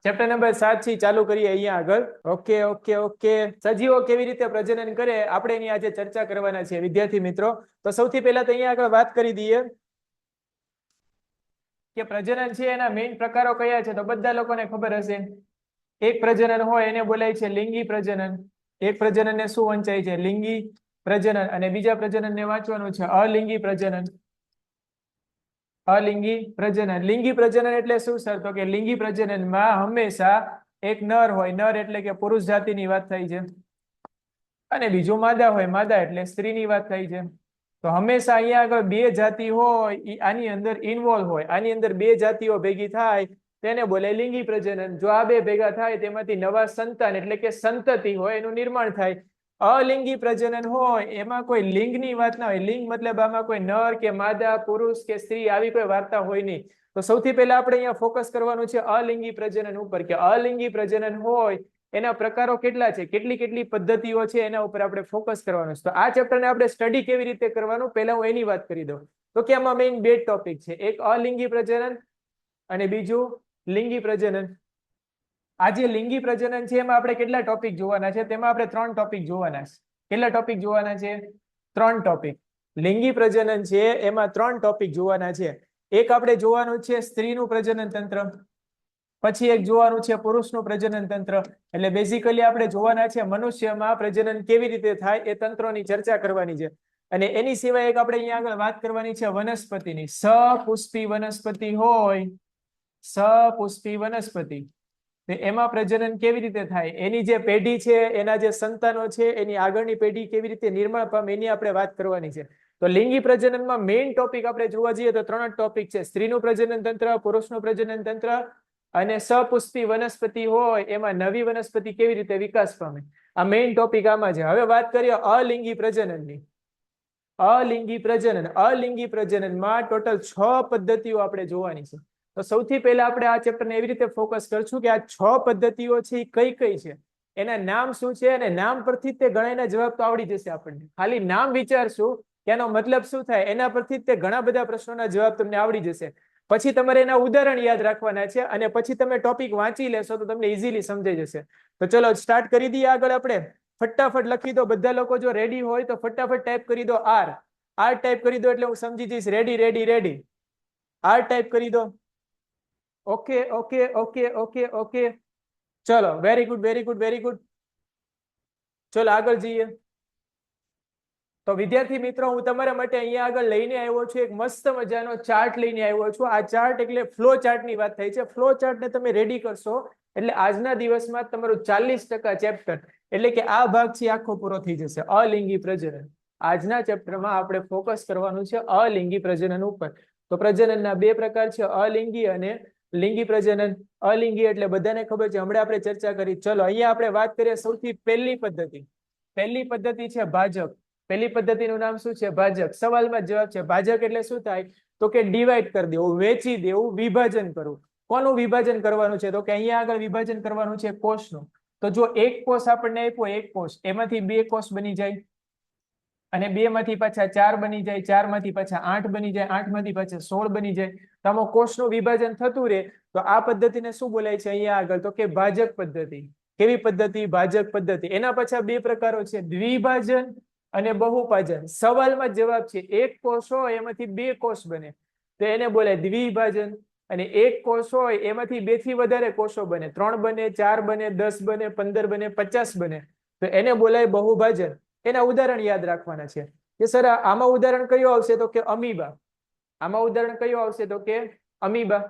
Chapter number 7 થી ચાલુ કરીએ અહીંયા આગળ. Okay okay okay. સજીવો કેવી રીતે પ્રજનન કરે આપણે એની આજે ચર્ચા કરવાના છે વિદ્યાર્થી મિત્રો. તો સૌથી પહેલા તો અહીંયા આગળ વાત કરી દઈએ કે પ્રજનન છે એના મેઇન પ્રકારો કયા છે. તો બધા લોકોને ખબર હશે. એક પ્રજનન હોય એને બોલાય છે લિંગી પ્રજનન. એક પ્રજનનને શું વંચાય છે? લિંગી પ્રજનન. અને બીજા પ્રજનનને વાંચવાનું છે અલિંગી પ્રજનન. અલિંગી પ્રજનન. લિંગી પ્રજનન એટલે શું સર? તો કે લિંગી પ્રજનનમાં હંમેશા એક નર હોય. નર એટલે કે પુરુષ જાતિની વાત થાય છે, અને બીજું માદા હોય. માદા એટલે સ્ત્રીની વાત થાય છે. તો હંમેશા અહીંયા આગળ બે જાતિ હોય એ આની અંદર ઇન્વોલ્વ હોય. આની અંદર બે જાતિઓ ભેગી થાય તેને બોલે લિંગી પ્રજનન. જો આ બે ભેગા થાય તેમાંથી નવા સંતાન એટલે કે સંતતિ હોય એનું નિર્માણ થાય. અલિંગી પ્રજનન હોય એમાં કોઈ લિંગની વાત ના હોય. લિંગ મતલબ આમાં કોઈ નર કે માદા, પુરુષ કે સ્ત્રી આવી કોઈ વાર્તા હોય નહીં. તો સૌથી પહેલા આપણે અહીંયા ફોકસ કરવાનું છે અલિંગી પ્રજનન ઉપર, કે અલિંગી પ્રજનન હોય એના પ્રકારો કેટલા છે, કેટલી કેટલી પદ્ધતિઓ છે એના ઉપર આપણે ફોકસ કરવાનું છે. તો આ ચેપ્ટરને આપણે સ્ટડી કેવી રીતે કરવાનું પહેલા હું એની વાત કરી દઉં. તો કે આમાં મેઇન બે ટોપિક છે, એક અલિંગી પ્રજનન અને બીજું લિંગી પ્રજનન. આ જે લિંગી પ્રજનન છે એમાં આપણે કેટલા ટોપિક જોવાના છે? તેમાં આપણે 3 ટોપિક જોવાના છે. કેટલા ટોપિક જોવાના છે? 3 ટોપિક. લિંગી પ્રજનન છે એમાં 3 ટોપિક જોવાના છે. એક આપણે જોવાનું છે સ્ત્રીનું પ્રજનન તંત્ર, પછી એક જોવાનું છે પુરુષનું પ્રજનન તંત્ર. એટલે બેઝિકલી આપણે જોવાના છે મનુષ્યમાં પ્રજનન કેવી રીતે થાય એ તંત્રોની ચર્ચા કરવાની છે. અને એની સિવાય એક આપણે અહીંયા આગળ વાત કરવાની છે વનસ્પતિની. સપુષ્પી વનસ્પતિ હોય, સપુષ્પી વનસ્પતિ, એમાં પ્રજનન કેવી રીતે થાય, એની જે પેઢી છે, એના જે સંતાનો છે, એની આગળની પેઢી કેવી રીતે નિર્માણ પામે એની આપણે વાત કરવાની છે. તો લિંગી પ્રજનનમાં મેઇન ટોપિક આપણે જોવા જઈએ તો 3 જ ટોપિક છે: સ્ત્રીનું પ્રજનન તંત્ર, પુરુષનું પ્રજનન તંત્ર અને સપુષ્પી વનસ્પતિ હોય એમાં નવી વનસ્પતિ કેવી રીતે વિકાસ પામે. આ મેઇન ટોપિક આમાં છે. હવે વાત કરીએ અલિંગી પ્રજનનની. અલિંગી પ્રજનન. અલિંગી પ્રજનનમાં ટોટલ 6 પદ્ધતિઓ આપણે જોવાની છે. તો સૌથી પહેલા આપણે આ ચેપ્ટરને એવી રીતે ફોકસ કરશું કે આ 6 પદ્ધતિઓ છે એ કઈ કઈ છે, એના નામ શું છે, અને નામ પરથી તે ઘણાના જવાબ તો આવડી જશે આપણને. ખાલી નામ વિચારશું કે એનો મતલબ શું થાય, એના પરથી તે ઘણા બધા પ્રશ્નોના જવાબ તમને આવડી જશે. પછી તમારે એના ઉદાહરણ યાદ રાખવાના છે, અને પછી તમે ટોપિક વાંચી લેશો તો તમને ઇઝીલી સમજાઈ જશે. તો ચલો સ્ટાર્ટ કરી દઈએ આગળ આપણે. ફટાફટ લખી દો બધા લોકો, જો રેડી હોય તો ફટાફટ ટાઈપ કરી દો આર. આર ટાઈપ કરી દો એટલે હું સમજી જઈશ ready ready ready. R type કરી દો. Okay okay okay okay okay. ચલો very good very good very good. ચલો આગળ જઈએ. તો વિદ્યાર્થી મિત્રો, હું તમારા માટે અહીંયા આગળ લઈને આવ્યો છું એક મસ્ત મજાનો ચાર્ટ લઈને આવ્યો છું. આ ચાર્ટ એટલે ફ્લો ચાર્ટની વાત થાય છે. ફ્લો ચાર્ટને તમે રેડી કરશો એટલે આજના દિવસમાં તમારું 40% ચેપ્ટર એટલે કે આ ભાગ છે આખો પૂરો થઈ જશે. અલિંગી પ્રજનન. આજના ચેપ્ટરમાં આપણે ફોકસ કરવાનું છે અલિંગી પ્રજનન ઉપર. તો પ્રજનનના 2 પ્રકાર છે, અલિંગી અને લિંગી પ્રજનન. અલિંગી એટલે બધાને ખબર છે, હમણાં આપણે ચર્ચા કરી. ચલો અહીંયા આપણે વાત કરીએ સૌથી પહેલી પદ્ધતિ. પહેલી પદ્ધતિ છે ભાજક. પહેલી પદ્ધતિનું નામ શું છે? ભાજક. સવાલમાં જવાબ છે ભાજક એટલે શું થાય? તો કે ડિવાઈડ કરી દેવું, વેચી દેવું, વિભાજન કરવું. કોનું વિભાજન કરવાનું છે? તો કે અહીંયા આગળ વિભાજન કરવાનું છે કોષનું. તો જો એક કોષ આપણને આપ્યો, એક કોષ, એમાંથી 2 કોષ બની જાય, અને 2 માંથી પાછા 4 બની જાય, 4 માંથી પાછા 8 બની જાય, 8 માંથી પાછા 16 બની જાય. તો આમાં કોષનું વિભાજન થતું રહે. તો આ પદ્ધતિને શું બોલાય છે અહીંયા આગળ? તો કે ભાજક પદ્ધતિ. કેવી પદ્ધતિ? ભાજક પદ્ધતિ. એના પાછા 2 પ્રકારો છે, દ્વિભાજન અને બહુભાજન. સવાલમાં જવાબ છે એક કોષ હોય એમાંથી 2 કોષ બને તો એને બોલાય દ્વિભાજન, અને એક કોષ હોય એમાંથી 2 થી વધારે કોષો બને, 3 બને, 4 બને, 10 બને, 15 બને, 50 બને, તો એને બોલાય બહુભાજન. એના ઉદાહરણ યાદ રાખવાના છે કે સર આમાં ઉદાહરણ કયું આવશે? તો કે અમીબા. આમાં ઉદાહરણ કયું આવશે? તો કે અમીબા.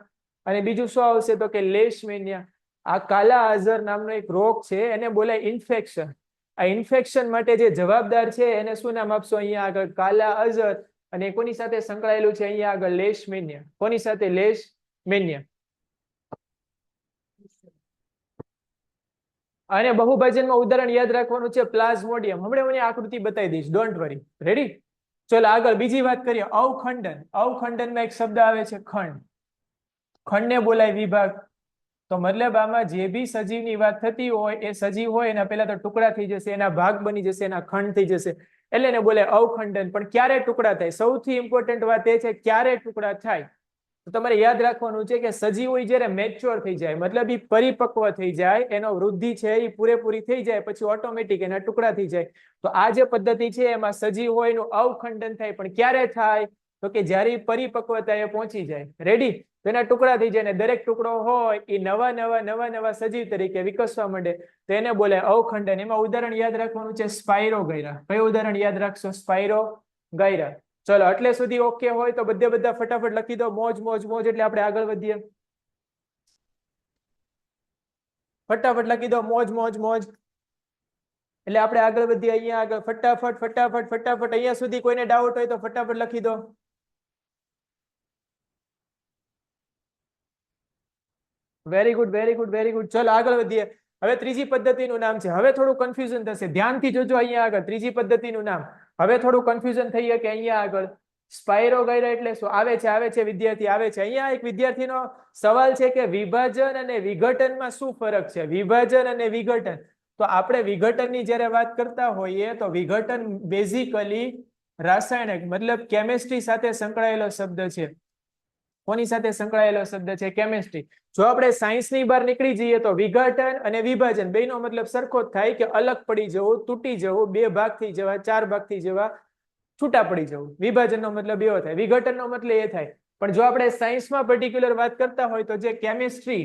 અને બીજું શું આવશે? તો કે લેશમેનિયા. આ કાલા આઝર નામનો એક રોગ છે, એને બોલાય ઇન્ફેક્શન. આ ઇન્ફેક્શન માટે જે જવાબદાર છે એને શું નામ આપશો અહીંયા આગળ? કાલા અઝર. અને કોની સાથે સંકળાયેલું છે અહીંયા આગળ? લેશમેનિયા. કોની સાથે? લેશમેનિયા. અને બહુભાજનમાં ઉદાહરણ યાદ રાખવાનું છે પ્લાઝ્મોડિયમ. હમણાં હું આકૃતિ બતાવી દઈશ, ડોન્ટ વરી. રેડી? ચલો આગળ બીજી વાત કરીએ, અવખંડન. અવખંડનમાં એક શબ્દ આવે છે ખંડ. ખંડને બોલાય વિભાગ. તો મતલબ આમાં જે બી સજીવની વાત થતી હોય એ સજીવ હોય એના પહેલા તો ટુકડા થઈ જશે, એના ભાગ બની જશે, એના ખંડ થઈ જશે, એટલે એને બોલાય અવખંડન. પણ ક્યારે ટુકડા થાય? સૌથી ઇમ્પોર્ટન્ટ વાત એ છે ક્યારે ટુકડા થાય. તો તમારે યાદ રાખવાનું છે કે સજીવો જ્યારે મેચ્યોર થઈ જાય, મતલબ એ પરિપક્વ થઈ જાય, એનો વૃદ્ધિ છે એ પૂરેપૂરી થઈ જાય, પછી ઓટોમેટિક એના ટુકડા થઈ જાય. તો આ જે પદ્ધતિ છે એમાં સજીવો એનું અવખંડન થાય, પણ ક્યારે થાય? તો કે જ્યારે પરિપક્વતાએ પહોંચી જાય. રેડી? તો એના ટુકડા થઈ જાય, ને દરેક ટુકડો હોય એ નવા નવા સજીવ તરીકે વિકસવા માંડે, તો એને બોલે અવખંડન. એમાં ઉદાહરણ યાદ રાખવાનું છે સ્પાયરોગાયરા. કયું ઉદાહરણ યાદ રાખશો? સ્પાયરોગાયરા. ચલો, એટલે સુધી ઓકે હોય તો બધા ફટાફટ લખી દો મોજ મોજ મોજ, એટલે આપણે આગળ વધીએ. ફટાફટ લખી દો મોજ મોજ મોજ, એટલે આપણે આગળ વધીએ. અહીંયા આગળ ફટાફટ ફટાફટ ફટાફટ. અહીંયા સુધી કોઈને ડાઉટ હોય તો ફટાફટ લખી દો. Very good very good very good. ચલો આગળ વધીએ. હવે ત્રીજી પદ્ધતિનું નામ છે, હવે થોડું કન્ફ્યુઝન થશે, ધ્યાનથી જોજો. અહીંયા આગળ ત્રીજી પદ્ધતિનું નામ હવે થોડું કન્ફ્યુઝન થઈ શકે. અહીંયા આગળ સ્પાયરોગાયરા એટલે શું? આવે છે વિદ્યાર્થી, આવે છે. અહીંયા એક વિદ્યાર્થીનો સવાલ છે કે વિભાજન અને વિઘટનમાં શું ફરક છે? વિભાજન અને વિઘટન. તો આપણે વિઘટનની જ્યારે વાત કરતા હોઈએ તો વિઘટન બેઝિકલી રાસાયણિક મતલબ કેમિસ્ટ્રી સાથે સંકળાયેલો શબ્દ છે. કોની સાથે સંકળાયેલો શબ્દ છે? કેમિસ્ટ્રી. જો આપણે સાયન્સની બહાર નીકળી જઈએ તો વિઘટન અને વિભાજન બેયનો મતલબ સરખો જ થાય, કે અલગ પડી જવું, તૂટી જવું, બે ભાગ થઈ જવા, ચાર ભાગ થઈ જવા, છૂટા પડી જવું. વિભાજનનો મતલબ એવો થાય, વિઘટનનો મતલબ એ થાય. પણ જો આપણે સાયન્સમાં પર્ટિક્યુલર વાત કરતા હોય તો જે કેમિસ્ટ્રી,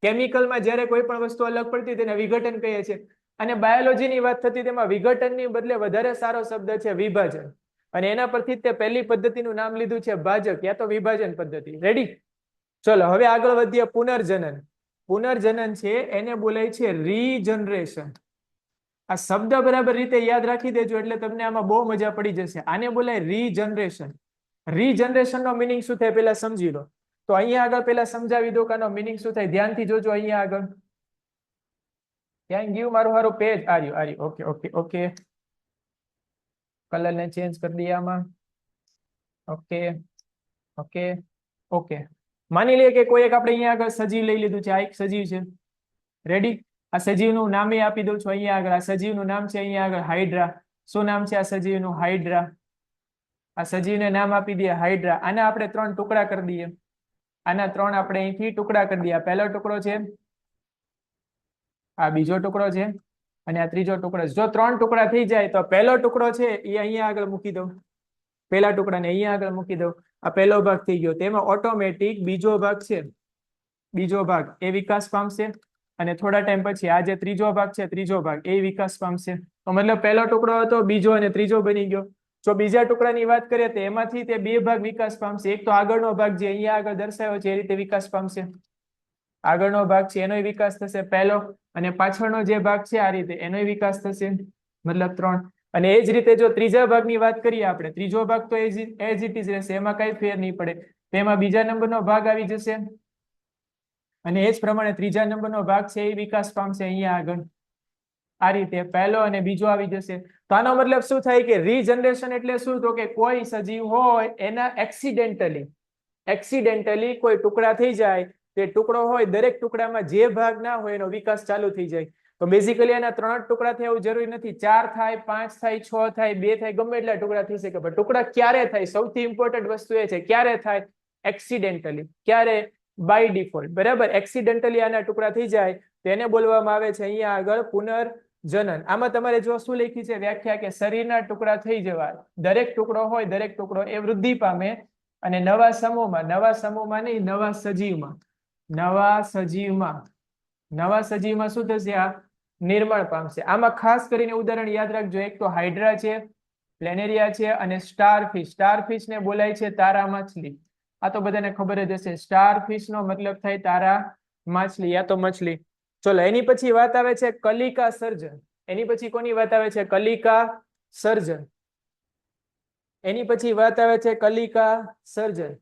કેમિકલમાં જ્યારે કોઈ પણ વસ્તુ અલગ પડતી તેને વિઘટન કહીએ છીએ. અને બાયોલોજીની વાત થતી તેમાં વિઘટનની બદલે વધારે સારો શબ્દ છે વિભાજન. અને એના પરથી તે પહેલી પદ્ધતિનું નામ લીધું છે ભાજક, યા તો વિભાજન પદ્ધતિ. રેડી? ચલો હવે આગળ વધીએ. પુનર્જનન. પુનર્જનન છે એને બોલાય છે રીજનરેશન. આ શબ્દ બરાબર રીતે યાદ રાખી દેજો, એટલે તમને આમાં બહુ મજા પડી જશે. આને બોલાય રીજનરેશન. રીજનરેશન નો મિનિંગ શું થાય પેલા સમજી લો. તો અહીંયા આગળ પેલા સમજાવી દો કે આનો મિનિંગ શું થાય. ધ્યાનથી જોજો. અહીંયા આગળ થેન્ક યુ. મારું પેજ આર્યું. Okay okay okay. કલર ને ચેન્જ કરી દઈએ આમાં. Okay okay okay. માની લઈએ કે કોઈ એક આપણે અહીંયા આગળ સજીવ લઈ લીધું છે. આ એક સજીવ છે. રેડી? આ સજીવનું નામે આપી દઉં છું અહીંયા આગળ. આ સજીવનું નામ છે અહીંયા આગળ હાઇડ્રા. શું નામ છે આ સજીવનું? હાઇડ્રા. આ સજીવને નામ આપી દઈએ હાઇડ્રા. આના આપણે 3 ટુકડા કરી દઈએ. આના 3 આપણે અહીંથી ટુકડા કરી દઈએ. આ પહેલો ટુકડો છે, આ બીજો ટુકડો છે, અને આ ત્રીજો ટુકડો. જો 3 ટુકડા થઈ જાય તો પહેલો ટુકડો છે એ અહીંયા આગળ મૂકી દઉં. પહેલા ટુકડાને અહીંયા આગળ મૂકી દઉં. આ પહેલો ભાગ થઈ ગયો. તેમાં ઓટોમેટિક બીજો ભાગ છે, બીજો ભાગ એ વિકાસ પામશે. અને થોડા ટાઈમ પછી આ જે ત્રીજો ભાગ છે, ત્રીજો ભાગ એ વિકાસ પામશે. તો મતલબ પહેલો ટુકડો હતો, બીજો અને ત્રીજો બની ગયો. જો બીજા ટુકડાની વાત કરીએ તો એમાંથી તે 2 ભાગ વિકાસ પામશે. એક તો આગળનો ભાગ જે અહીંયા આગળ દર્શાવ્યો છે એ રીતે વિકાસ પામશે. આગળનો ભાગ છે એનો વિકાસ થશે પહેલો, અને પાછળનો જે ભાગ છે આ રીતે એનો વિકાસ થશે, મતલબ 3. અને એ જ રીતે જો ત્રીજા ભાગની વાત કરીએ આપણે, ત્રીજો ભાગ તો એઝ ઇટ ઇઝ રહેશે, એમાં કઈ ફેર નહીં પડે. તેમાં બીજા નંબરનો ભાગ આવી જશે, અને એ જ પ્રમાણે ત્રીજા નંબરનો ભાગ છે એ વિકાસ પામશે અહીંયા આગળ. આ રીતે પહેલો અને બીજો આવી જશે. તો આનો મતલબ શું થાય કે રીજનરેશન એટલે શું? તો કે કોઈ સજીવ હોય એના એક્સિડેન્ટલી કોઈ ટુકડા થઈ જાય, તે ટુકડો હોય દરેક ટુકડામાં જે ભાગ ના હોય એનો વિકાસ ચાલુ થઈ જાય. તો બેઝિકલી એના 3 ટુકડા થાય એવું જરૂરી નથી. 4 થાય, 5 થાય, 6 થાય, 2 થાય, ગમે એટલા ટુકડા થઈ શકે. પણ ટુકડા ક્યારે થાય? સૌથી ઇમ્પોર્ટન્ટ વસ્તુ એ છે ક્યારે થાય? એક્સિડેન્ટલી. ક્યારે? By default. બરાબર? એક્સિડેન્ટલી આના ટુકડા થઈ જાય તેને બોલવામાં આવે છે અહીંયા આગળ પુનર્જનન. આમાં તમારે જો શું લખી છે વ્યાખ્યા, કે શરીરના ટુકડા થઈ જવા. દરેક ટુકડો હોય, દરેક ટુકડો એ વૃદ્ધિ પામે અને નવા સમૂહમાં નહીં, નવા સજીવમાં શું થશે? આ નિર્માણ પામશે. આમાં ખાસ કરીને ઉદાહરણ યાદ રાખજો. એક તો હાઇડ્રા છે, પ્લેનેરિયા છે, અને સ્ટારફિશ. સ્ટારફિશ ને બોલાય છે તારા માછલી. આ તો બધાને ખબર જ હશે. સ્ટારફિશ નો મતલબ થાય તારા માછલી યા તો મછલી. ચલો એની પછી વાત આવે છે કલિકા સર્જન. એની પછી કોની વાત આવે છે? કલિકા સર્જન. એની પછી વાત આવે છે કલિકા સર્જન.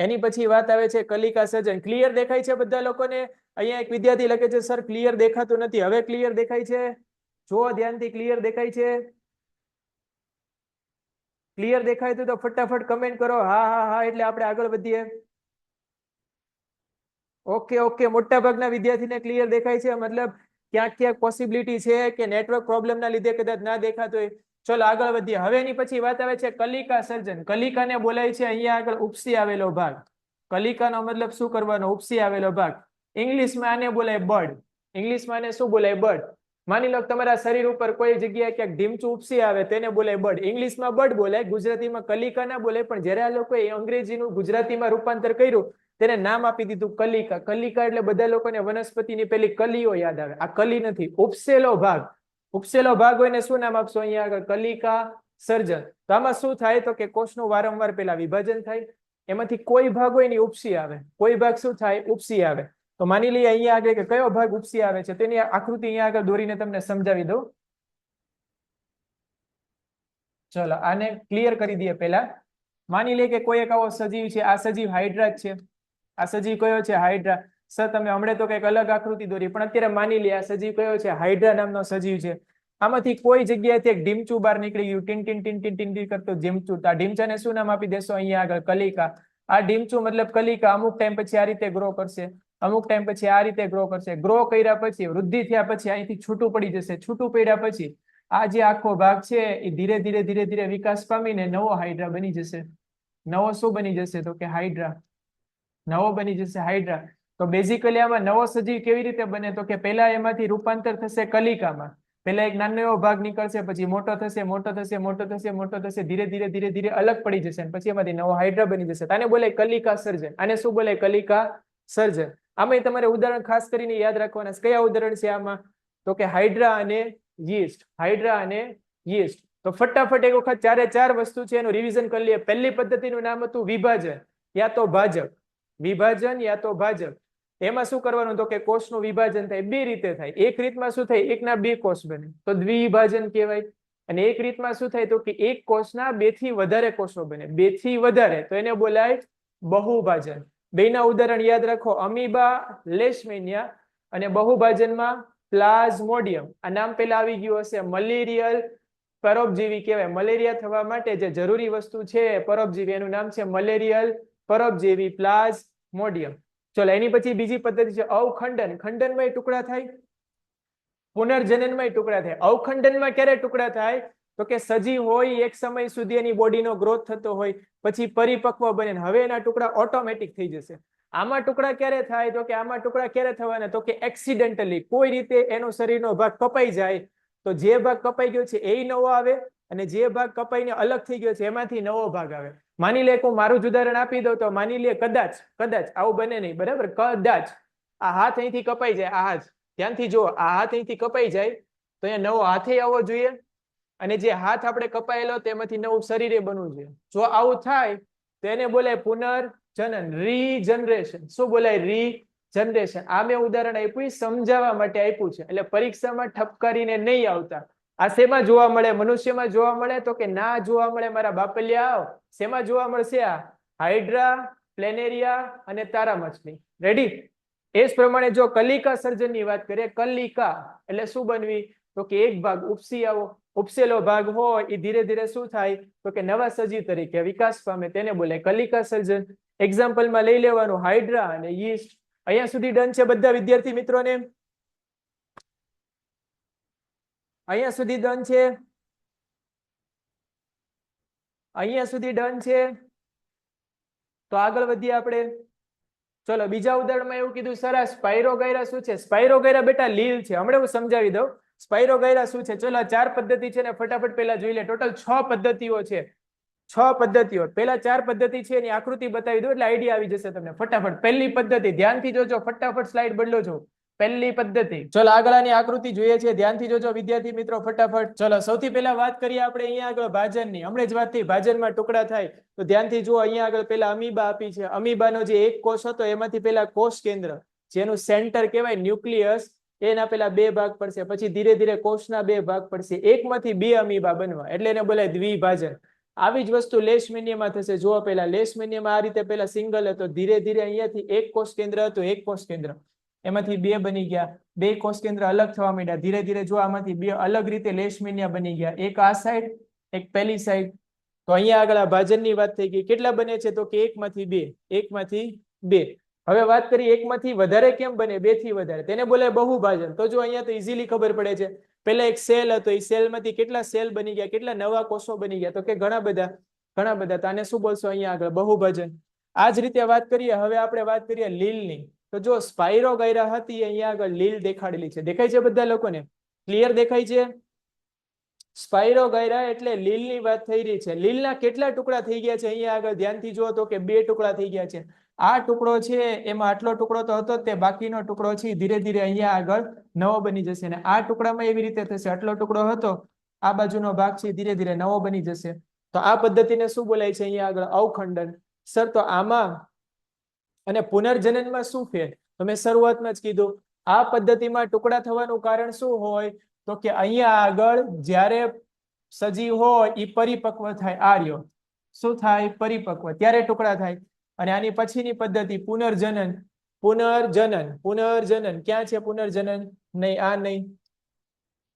એની પછી વાત આવે છે કલિકા સર્જન. ક્લિયર દેખાય છે બધા લોકોને? અહીંયા એક વિદ્યાર્થી લખે છે સર ક્લિયર દેખાતું નથી. હવે ક્લિયર દેખાય છે? જો ધ્યાનથી, ક્લિયર દેખાય છે? ક્લિયર દેખાય તો ફટાફટ કમેન્ટ કરો. હા હા હા, એટલે આપણે આગળ વધીએ. ઓકે ઓકે, મોટા ભાગના વિદ્યાર્થીને ક્લિયર દેખાય છે. મતલબ ક્યાંક ક્યાંક પોસિબિલિટી છે કે નેટવર્ક પ્રોબ્લેમના લીધે કદાચ ના દેખાતો હોય. ચલો આગળ વધીએ. હવે એની પછી વાત આવે છે કલિકા સર્જન. કલિકાને બોલાય છે અહીંયા આગળ ઉપસી આવેલો ભાગ. કલિકાનો મતલબ શું કરવાનો? ઉપસી આવેલો ભાગ. ઇંગ્લિશમાં આને બોલાય બર્ડ. ઇંગ્લિશમાં આને શું બોલાય? બર્ડ. માની લો તમારા શરીર ઉપર કોઈ જગ્યાએ ક્યાંક ઢીમચું ઉપસી આવે તેને બોલાય બર્ડ. ઇંગ્લિશમાં બર્ડ બોલાય, ગુજરાતીમાં કલિકા ના બોલાય. પણ જ્યારે આ લોકોએ અંગ્રેજીનું ગુજરાતીમાં રૂપાંતર કર્યું તેને નામ આપી દીધું કલિકા. કલિકા એટલે બધા લોકોને વનસ્પતિની પેલી કલીઓ યાદ આવે. આ કલી નથી, ઉપસેલો ભાગ. ઉપસેલો ભાગ હોય ને શું નામ આપશો અહીંયા આગળ? કલિકા સર્જન. તો આમાં શું થાય તો કે કોષનું વારંવાર પેલા વિભાજન થાય, એમાંથી કોઈ ભાગ હોય ને ઉપસી આવે, કોઈ ભાગ શું થાય? ઉપસી આવે. તો માની લઈએ અહીંયા આગળ કે કયો ભાગ ઉપસી આવે છે તેની આકૃતિ અહીંયા આગળ દોરીને તમને સમજાવી દઉં. ચલો આને ક્લિયર કરી દઈએ. પહેલા માની લઈએ કે કોઈ એક આવો સજીવ છે. આ સજીવ હાઇડ્રા છે. આ સજીવ કયો છે? હાઇડ્રા. સર તમે હમણાં તો કઈક અલગ આકૃતિ દોરી, પણ અત્યારે માની લઈએ આ સજીવ કયો છે? હાઇડ્રા નામનો સજીવ છે. આમાંથી કોઈ જગ્યાએથી એક ઢીમચું બહાર નીકળી ગયું, tin tin tin tin tin કરતો ઢીમચું. આ ઢીમચાને શું નામ આપી દેશો અહીંયા આગળ? કલિકા. આ ઢીમચું મતલબ કલિકા અમુક ટાઈમ પછી આ રીતે ગ્રો કરશે, અમુક ટાઈમ પછી આ રીતે ગ્રો કરશે. ગ્રો કર્યા પછી વૃદ્ધિ થયા પછી અહીંથી છૂટું પડી જશે. છૂટું પડ્યા પછી આ જે આખો ભાગ છે એ ધીરે ધીરે ધીરે ધીરે વિકાસ પામીને નવો હાઇડ્રા બની જશે. નવો શું બની જશે તો કે હાઇડ્રા. નવો બની જશે હાઇડ્રા. તો બેઝિકલી આમાં નવો સજીવ કેવી રીતે બને તો કે પહેલા એમાંથી રૂપાંતર થશે કલિકામાં. પહેલા એક નાનો એવો ભાગ નીકળશે, પછી મોટો થશે, મોટો થશે, મોટો થશે, મોટો થશે, ધીરે ધીરે ધીરે ધીરે અલગ પડી જશે, પછી એમાંથી નવો હાઇડ્રા બની જશે. આને બોલાય કલિકા સર્જન. આને શું બોલાય? કલિકા સર્જન. આમાં તમારે ઉદાહરણ ખાસ કરીને યાદ રાખવાના. કયા ઉદાહરણ છે આમાં તો કે હાઇડ્રા અને યીસ્ટ. હાઇડ્રા અને યીસ્ટ. તો ફટાફટ એક વખત ચારે ચાર વસ્તુ છે એનું રિવિઝન કરી લઈએ. પહેલી પદ્ધતિનું નામ હતું વિભાજન યા તો ભાજક. વિભાજન યા તો ભાજક. એમાં શું કરવાનું તો કે કોષનું વિભાજન થાય. બે રીતે થાય. એક રીતમાં શું થાય? એકના બે કોષ બને તો દ્વિભાજન કહેવાય. અને એક રીતમાં શું થાય તો કે એક કોષના બે થી વધારે કોષો બને. બે થી વધારે તો એને બોલાય બહુભાજન. બેના ઉદાહરણ યાદ રાખો. અમીબા, લેશમેનિયા અને બહુભાજનમાં પ્લાઝ્મોડિયમ. આ નામ પેલા આવી ગયું હશે. મલેરિયલ પરોપજીવી કહેવાય. મલેરિયા થવા માટે જે જરૂરી વસ્તુ છે પરોપજીવી, એનું નામ છે મલેરિયલ પરોપજીવી પ્લાઝ્મોડિયમ. ચલો એની પછી બીજી પદ્ધતિ છે અવખંડન. ખંડનમાં ટુકડા થાય, પુનર્જનનમાં ટુકડા થાય. અવખંડનમાં ક્યારે ટુકડા થાય તો કે સજીવ હોય એક સમય સુધી એની બોડીનો ગ્રોથ થતો હોય, પછી પરિપક્વ બને, હવે એના ટુકડા ઓટોમેટિક થઈ જશે. આમાં ટુકડા ક્યારે થાય તો કે આમાં ટુકડા ક્યારે થવાના તો કે એક્સિડેન્ટલી. કોઈ રીતે એનો શરીરનો ભાગ કપાઈ જાય તો જે ભાગ કપાઈ ગયો છે એ નવો આવે, અને જે ભાગ કપાઈને અલગ થઈ ગયો છે એમાંથી નવો ભાગ આવે. માની લે હું મારું જ ઉદાહરણ આપી દઉં તો માની લે કદાચ આવું બને નહીં, બરાબર? કદાચ આ હાથ અહીંથી કપાઈ જાય, આ હાથ ધ્યાનથી જુઓ, આ હાથ અહીંથી કપાઈ જાય તો અહીંયા નવો હાથે આવવો જોઈએ, અને જે હાથ આપણે કપાયેલો તેમાંથી નવું શરીરે બનવું જોઈએ. જો આવું થાય તો એને બોલાય પુનર્જનન, રીજનરેશન. શું બોલાય? રીજનરેશન. આ મેં ઉદાહરણ આપ્યું સમજાવવા માટે આપ્યું છે, એટલે પરીક્ષામાં ઠપકારીને નહીં આવતા. આ શેમાં જોવા મળે? મનુષ્યમાં જોવા મળે તો કે ના જોવા મળે મારા બાપલિયા. શેમાં જોવા મળશે? આ હાઇડ્રા, પ્લેનેરિયા અને તારા મછલી. રેડી? એ જ પ્રમાણે જો કલિકા સર્જનની વાત કરીએ, કલિકા એટલે શું બનવી તો કે એક ભાગ ઉપસી આવો. ઉપસેલો ભાગ હોય એ ધીરે ધીરે શું થાય તો કે નવા સજીવ તરીકે વિકાસ પામે, તેને બોલે કલિકા સર્જન. એક્ઝામ્પલમાં લઈ લેવાનું હાઇડ્રા અને યીસ્ટ. અહીંયા સુધી ડન છે બધા વિદ્યાર્થી મિત્રોને? અહીંયા સુધી ડન છે? અહીંયા સુધી ડન છે? તો આગળ વધીએ આપણે. ચલો બીજા ઉદાહરણમાં એવું કીધું સરસ. સ્પાઇરોગાયરા શું છે? સ્પાઇરોગાયરા બેટા લીલ છે. હમણાં હું સમજાવી દઉં સ્પાઇરોગાયરા શું છે. ચલો 4 પદ્ધતિ છે ને ફટાફટ પહેલા જોઈ લે. ટોટલ 6 પદ્ધતિઓ છે. 6 પદ્ધતિઓ. પહેલા 4 પદ્ધતિ છે એની આકૃતિ બતાવી દો એટલે આઈડિયા આવી જશે તમને ફટાફટ. પહેલી પદ્ધતિ ધ્યાનથી જોજો, ફટાફટ સ્લાઇડ બદલો છો. પહેલી પદ્ધતિ. ચલો આગળની આકૃતિ જોઈએ છે, ધ્યાનથી જોજો વિદ્યાર્થી મિત્રો ફટાફટ. ચલો સૌથી પહેલા વાત કરીએ આપણે અહીંયા આગળ ભાજનની. હમણાં જ વાત થઈ ભાજનમાં ટુકડા થાય તો ધ્યાનથી જુઓ. અહીંયા આગળ પેલા અમીબા આપી છે. અમીબાનો જે એક કોષ હતો એમાંથી પેલા કોષ કેન્દ્ર જેનું સેન્ટર કહેવાય ન્યુક્લિયસ, એના પેલા 2 ભાગ પડશે, પછી ધીરે ધીરે કોષના 2 ભાગ પડશે, એકમાંથી 2 અમીબા બનવા, એટલે એને બોલાય દ્વિભાજન. આવી જ વસ્તુ લેશમેનિયામાં થશે. જુઓ પહેલા લેશમેનિયામાં આ રીતે પેલા સિંગલ હતો, ધીરે ધીરે અહીંયાથી એક કોષ કેન્દ્ર હતું, એક કોષ કેન્દ્ર એમાંથી 2 બની ગયા, 2 કોષ કેન્દ્ર અલગ થવા માંડ્યા, ધીરે ધીરે જો આમાંથી 2 અલગ રીતે લેશમેનિયા બની ગયા, એક આ સાઈડ એક પેલી સાઈડ. તો અહીંયા આગળ આ ભાજનની વાત થઈ ગઈ. કેટલા બને છે તો કે એકમાંથી 2, એકમાંથી 2. હવે વાત કરીએ એકમાંથી વધારે કેમ બને, બે થી વધારે, તેને બોલાય બહુભાજન. તો જો અહીંયા તો ઇઝીલી ખબર પડે છે. પહેલા એક સેલ હતો, એ સેલમાંથી કેટલા સેલ બની ગયા, કેટલા નવા કોષો બની ગયા, તો કે ઘણા બધા, ઘણા બધા. તો આને શું બોલશો અહીંયા આગળ? બહુભાજન. આ જ રીતે વાત કરીએ, હવે આપણે વાત કરીએ લીલની. તો જો સ્પાઇરોગાયરા હતી, અહીંયા આગળ લીલ દેખાડેલી છે. દેખાય છે બધા લોકોને? ક્લિયર દેખાય છે? સ્પાઇરોગાયરા એટલે લીલની વાત થઈ રહી છે. લીલના કેટલા ટુકડા થઈ ગયા છે અહીંયા આગળ ધ્યાનથી જુઓ તો કે 2 ટુકડા થઈ ગયા છે. આ ટુકડો છે એમાં આટલો ટુકડો તો હતો, તે બાકીનો ટુકડો છે ધીરે ધીરે અહીંયા આગળ નવો બની જશે. અને આ ટુકડામાં એવી રીતે થશે, આટલો ટુકડો હતો, આ બાજુનો ભાગ છે ધીરે ધીરે નવો બની જશે. તો આ પદ્ધતિને શું બોલાય છે અહીંયા આગળ? અવખંડન. સર તો આમાં અને પુનર્જનનમાં શું ફેર? તો મેં શરૂઆતમાં જ કીધું, આ પદ્ધતિમાં ટુકડા થવાનું કારણ શું હોય? તો કે અહીંયા આગળ જ્યારે સજીવ હોય એ પરિપક્વ થાય, આ રહ્યો શું થાય? પરિપક્વ, ત્યારે ટુકડા થાય. અને આની પછીની પદ્ધતિ પુનર્જનન. પુનર્જનન, પુનર્જનન ક્યાં છે? પુનર્જનન નહીં, આ નહીં.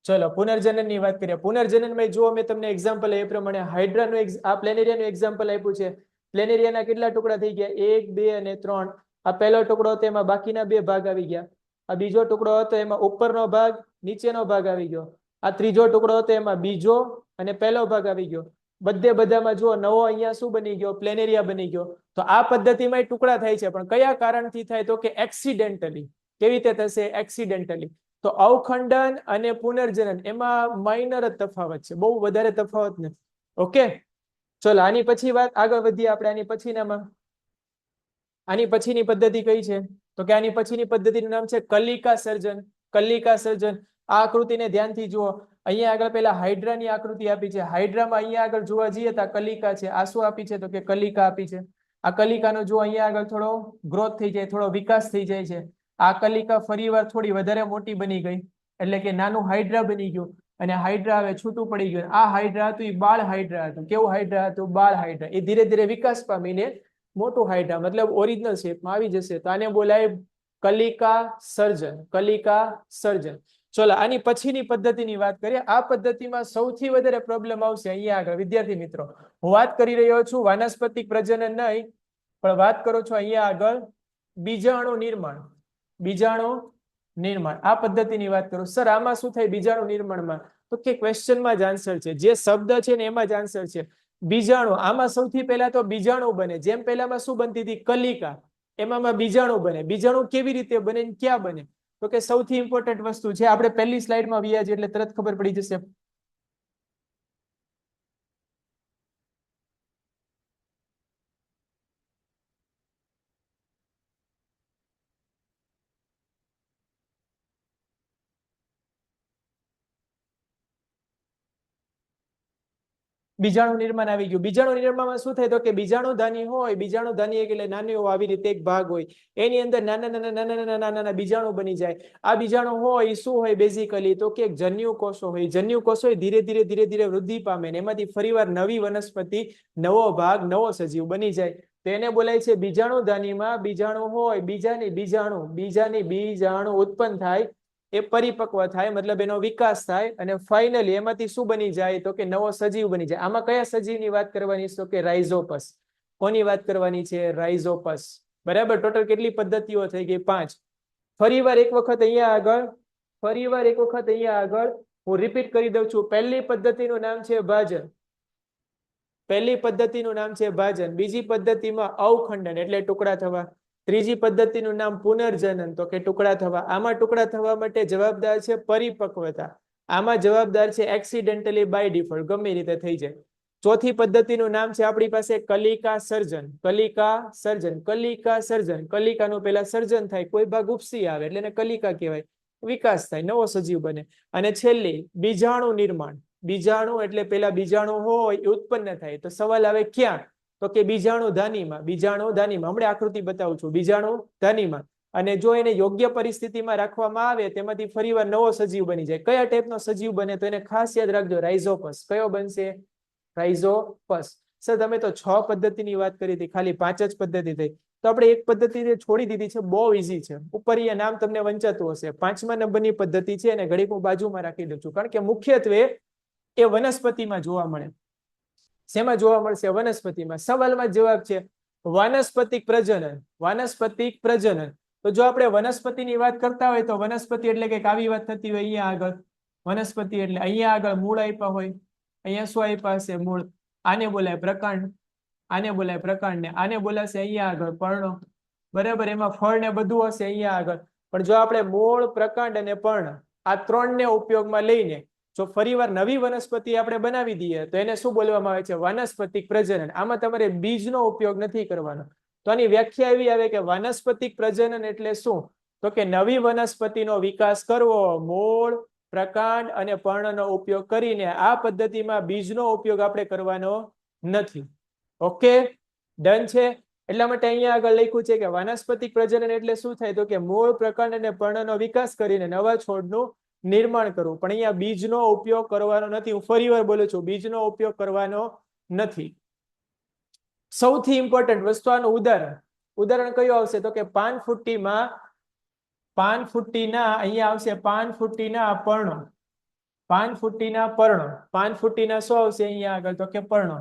ચલો પુનર્જનન ની વાત કરીએ. પુનર્જનનમાં જુઓ, મેં તમને એક્ઝામ્પલ એ પ્રમાણે હાઇડ્રાનું, આ પ્લેનેરિયાનું એક્ઝામ્પલ આપ્યું છે. પ્લેનેરિયાના કેટલા ટુકડા થઈ ગયા? 1, 2 અને 3. આ પહેલો ટુકડો હતો, એમાં બાકીના 2 ભાગ આવી ગયા. આ બીજો ટુકડો હતો, એમાં ઉપરનો ભાગ, નીચેનો ભાગ આવી ગયો. આ ત્રીજો ટુકડો હતો, એમાં બીજો અને પહેલો ભાગ આવી ગયો. બધે બધામાં જુઓ નવો અહીંયા શું બની ગયો? પ્લેનેરિયા બની ગયો. તો આ પદ્ધતિમાં ટુકડા થાય છે, પણ કયા કારણથી થાય? તો કે એક્સિડેન્ટલી. કેવી રીતે થશે? એક્સિડેન્ટલી. તો અવખંડન અને પુનર્જનન એમાં માઇનર જ તફાવત છે, બહુ વધારે તફાવત નથી. ઓકે, ચલો આની પછી વાત આગળ વધીએ આપણે. આની પછીનામાં, આની પછીની પદ્ધતિ કઈ છે? તો કે આની પછીની પદ્ધતિનું નામ છે કલિકા સર્જન. કલિકા સર્જન. આ આકૃતિને ધ્યાનથી જુઓ. અહીંયા આગળ પેલા હાઇડ્રાની આકૃતિ આપી છે. હાઇડ્રામાં અહીંયા આગળ જોવા જઈએ તો કલિકા છે. આ શું આપી છે? તો કે કલિકા આપી છે. આ કલિકાનો જો અહીંયા આગળ થોડો ગ્રોથ થઈ જાય, થોડો વિકાસ થઈ જાય છે. આ કલિકા ફરીવાર થોડી વધારે મોટી બની ગઈ, એટલે કે નાનું હાઇડ્રા બની ગયું. અને હાઇડ્રા હવે છૂટું પડી ગયું. આ હાઇડ્રા હતું એ બાળ હાઇડ્રા હતું. કેવું હાઇડ્રા હતું? બાળ હાઇડ્રા. એ ધીરે ધીરે વિકાસ પામીને મોટું હાઇડ્રા, મતલબ ઓરિજિનલ શેપમાં આવી જશે. તો આને બોલાય કલિકા સર્જન. કલિકા સર્જન. ચલો આની પછીની પદ્ધતિની વાત કરીએ. આ પદ્ધતિમાં સૌથી વધારે પ્રોબ્લેમ આવશે અહીંયા આગળ. વિદ્યાર્થી મિત્રો, હું વાત કરી રહ્યો છું વાનસ્પતિક પ્રજનન નહીં, પણ વાત કરું છું અહીંયા આગળ બીજાણુ નિર્માણ. બીજાણુ નિર્માણ આ પદ્ધતિની વાત કરું. સર આમાં શું થાય બીજાણુ નિર્માણમાં? તો કે ક્વેશ્ચનમાં જ આન્સર છે, જે શબ્દ છે ને એમાં જ આન્સર છે. બીજાણુ, આમાં સૌથી પહેલા તો બીજાણુ બને. જેમ પહેલામાં શું બનતી હતી? કલિકા. એમાં બીજાણુ બને. બીજાણુ કેવી રીતે બને, ક્યાં બને? તો કે સૌથી ઇમ્પોર્ટન્ટ વસ્તુ છે, આપણે પહેલી સ્લાઇડમાં વ્યાજ એટલે તરત ખબર પડી જશે. બીજાણુ નિર્માણ આવી ગયું. બીજાણુ નિર્માણમાં શું થાય? તો કે બીજાણુધાની હોય, બીજાણુધાની એટલે નાની આવી રીતે એક ભાગ હોય, એની અંદર નાના નાના નાના નાના નાના નાના બીજાણુ બની જાય. આ બીજાણુ હોય એ શું હોય બેઝિકલી? તો કે જન્યુ કોષો હોય. જન્યુ કોષો ધીરે ધીરે ધીરે ધીરે વૃદ્ધિ પામે ને એમાંથી ફરીવાર નવી વનસ્પતિ, નવો ભાગ, નવો સજીવ બની જાય. તો એને બોલાય છે બીજાણુધાનીમાં બીજાણુ હોય, બીજાની બીજાણુ ઉત્પન્ન થાય, એ પરિપક્વ થાય, મતલબ એનો વિકાસ થાય, અને ફાઇનલી એમાંથી શું બની જાય? તો કે નવો સજીવ બની જાય. આમાં કયા સજીવની વાત કરવાની છે? તો કે રાઇઝોપસ. કોની વાત કરવાની છે? રાઇઝોપસ. બરાબર. ટોટલ કેટલી પદ્ધતિઓ થઈ ગઈ? 5. ફરીવાર એક વખત અહીંયા આગળ હું રિપીટ કરી દઉં છું. પહેલી પદ્ધતિનું નામ છે ભાજન. પહેલી પદ્ધતિનું નામ છે ભાજન. બીજી પદ્ધતિમાં અવખંડન એટલે ટુકડા થવા. ત્રીજી પદ્ધતિનું નામ પુનર્જનન, તો કે ટુકડા થવા. આમાં ટુકડા થવા માટે જવાબદાર છે પરિપક્વતા. આમાં જવાબદાર છે એક્સિડેન્ટલી બાય ડિફોલ્ટ, ગમે રીતે થઈ જાય. ચોથી પદ્ધતિનું નામ છે આપણી પાસે કલિકા સર્જન. કલિકા સર્જન. કલિકા સર્જન. કલિકાનું પેલા સર્જન થાય, કોઈ ભાગ ઉપસી આવે એટલે એને કલિકા કહેવાય. વિકાસ થાય, નવો સજીવ બને. અને છેલ્લી બીજાણુ નિર્માણ. બીજાણુ એટલે પેલા બીજાણુ હોય એ ઉત્પન્ન થાય. તો સવાલ આવે ક્યાં? તો કે બીજાણુધાનીમાં. બીજાણુધાનીમાં હમણાં આકૃતિ બતાવું છું. બીજાણુધાનીમાં. અને જો એને યોગ્ય પરિસ્થિતિમાં રાખવામાં આવે તેમાંથી ફરીવાર નવો સજીવ બની જાય. કયા ટાઈપનો સજીવ બને? તો એને ખાસ યાદ રાખજો, રાઇઝોપસ. કયો બનશે? રાઇઝોપસ. સર તમે તો 6 પદ્ધતિની વાત કરી હતી, ખાલી 5 જ પદ્ધતિ થઈ. તો આપણે એક પદ્ધતિ છોડી દીધી છે, બહુ ઈઝી છે. ઉપર અહીંયા નામ તમને વંચાતું હશે. 5મા નંબરની પદ્ધતિ છે, અને ઘડીક હું બાજુમાં રાખી દઉં છું, કારણ કે મુખ્યત્વે એ વનસ્પતિમાં જોવા મળે. શેમાં જોવા મળશે? વનસ્પતિમાં. સવાલમાં જવાબ છે વાનસ્પતિક પ્રજનન. વાનસ્પતિક પ્રજનન. તો જો આપણે વનસ્પતિની વાત કરતા હોય તો વનસ્પતિ એટલે કે આવી વાત થતી હોય અહીંયા આગળ. વનસ્પતિ એટલે અહીંયા આગળ મૂળ આપ્યા હોય, અહીંયા શું આપ્યા હશે? મૂળ. આને બોલાય પ્રકાંડ, આને બોલાય પ્રકાંડ, ને આને બોલાશે અહીંયા આગળ પર્ણ. બરાબર, એમાં ફળ ને બધું હશે અહીંયા આગળ. પણ જો આપણે મૂળ, પ્રકાંડ અને પર્ણ આ ત્રણને ઉપયોગમાં લઈને જો ફરીવાર નવી વનસ્પતિ આપણે બનાવી દઈએ તો એને શું બોલવામાં આવે છે? વાનસ્પતિક પ્રજનન. આમાં તમારે બીજનો ઉપયોગ નથી કરવાનો. તો આની વ્યાખ્યા એવી આવે કે વાનસ્પતિક પ્રજનન એટલે શું? તો કે નવી વનસ્પતિનો વિકાસ કરવો મૂળ, પ્રકાંડ અને પર્ણનો ઉપયોગ કરીને. આ પદ્ધતિમાં બીજનો ઉપયોગ આપણે કરવાનો નથી. ઓકે, ડન છે. એટલા માટે અહીંયા આગળ લખ્યું છે કે વાનસ્પતિક પ્રજનન એટલે શું થાય? તો કે મૂળ, પ્રકાંડ અને પર્ણનો વિકાસ કરીને નવા છોડનું નિર્માણ કરવું. પણ અહીંયા બીજનો ઉપયોગ કરવાનો નથી. હું ફરીવાર બોલું છું, બીજનો ઉપયોગ કરવાનો નથી. સૌથી ઇમ્પોર્ટન્ટ વસ્તુ આનું ઉદાહરણ. ઉદાહરણ કયું આવશે? તો કે પાનફુટ્ટીમાં, પાનફુટ્ટીના અહીંયા આવશે પાનફુટ્ટીના પર્ણો. પાનફુટ્ટીના પર્ણો. પાનફુટ્ટીના શું આવશે અહીંયા આગળ? તો કે પર્ણો.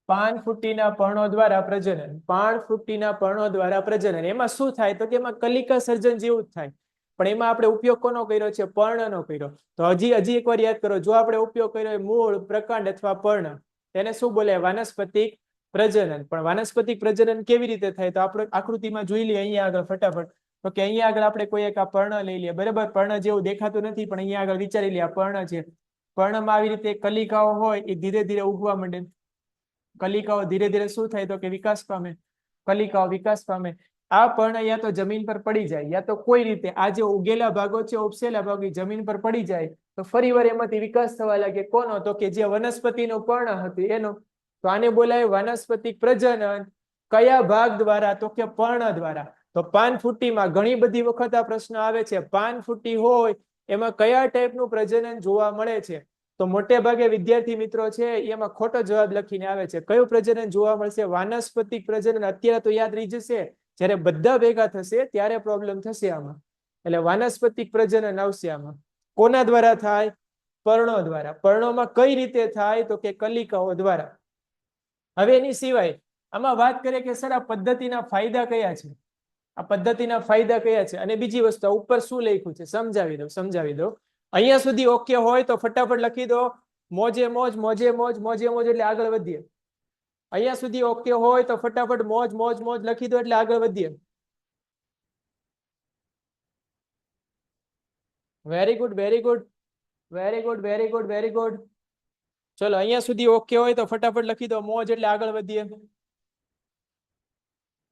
પાનફુટ્ટીના પર્ણો દ્વારા પ્રજનન. પાનફુટ્ટીના પર્ણો દ્વારા પ્રજનન. એમાં શું થાય? તો કે એમાં કલિકા સર્જન જેવું જ થાય. પણ એમાં આપણે ઉપયોગ કોનો કર્યો છે? પર્ણનો કર્યો. તો હજી એકવાર યાદ કરો, જો આપણે ઉપયોગ કર્યો મૂળ, પ્રકાંડ અથવા પર્ણ, તેને શું બોલે? વાનસ્પતિક પ્રજનન. પણ વાનસ્પતિક પ્રજનન કેવી રીતે થાય? તો આપણે આકૃતિમાં જોઈ લઈએ અહીંયા આગળ ફટાફટ. તો કે અહીંયા આગળ આપણે કોઈ એક આ પર્ણ લઈ લઈએ. બરાબર, પર્ણ જેવું દેખાતું નથી પણ અહીંયા આગળ વિચારી લઈએ આ પર્ણ છે. પર્ણમાં આવી રીતે કલિકાઓ હોય એ ધીરે ધીરે ઉગવા માંડે. કલિકાઓ ધીરે ધીરે શું થાય? તો કે વિકાસ પામે. કલિકાઓ વિકાસ પામે. આ પર્ણ યા તો જમીન પર પડી જાય, યા તો કોઈ રીતે આ જે ઉગેલા ભાગો છે, ઉપસેલા ભાગો જમીન પર પડી જાય તો ફરીવાર એમાંથી વિકાસ થવા લાગે. કોનો? તો કે જે વનસ્પતિનું પર્ણ હતું એનો. તો આને બોલાય વાનસ્પતિક પ્રજનન. કયા ભાગ દ્વારા? તો કે પર્ણ દ્વારા. તો પાનફુટ્ટીમાં ઘણી બધી વખત આ પ્રશ્ન આવે છે. પાનફુટ્ટી હોય એમાં કયા ટાઈપનું પ્રજનન જોવા મળે છે? તો મોટે ભાગે વિદ્યાર્થી મિત્રો છે એમાં ખોટો જવાબ લખીને આવે છે. કયું પ્રજનન જોવા મળશે? વાનસ્પતિક પ્રજનન. અત્યારે તો યાદ રહી જશે, જ્યારે બધા ભેગા થશે ત્યારે પ્રોબ્લેમ થશે આમાં. એટલે વાનસ્પતિક પ્રજનન આવશે આમાં. કોના દ્વારા થાય? પર્ણો દ્વારા. પર્ણોમાં કઈ રીતે થાય? તો કે કલિકાઓ દ્વારા. હવે એની સિવાય આમાં વાત કરીએ કે સર આ પદ્ધતિના ફાયદા કયા છે? આ પદ્ધતિના ફાયદા કયા છે? અને બીજી વસ્તુ ઉપર શું લખ્યું છે સમજાવી દો, સમજાવી દો. અહીંયા સુધી ઓકે હોય તો ફટાફટ લખી દો મોજે મોજ, મોજે મોજ, મોજે મોજ એટલે આગળ વધીએ. અહીંયા સુધી ઓકે હોય તો ફટાફટ મોજ મોજ મોજ લખી દો એટલે આગળ વધીએ. Very good, very good, very good, very good, very good. ચલો અહીંયા સુધી ઓકે હોય તો ફટાફટ લખી દો મોજ એટલે આગળ વધીએ.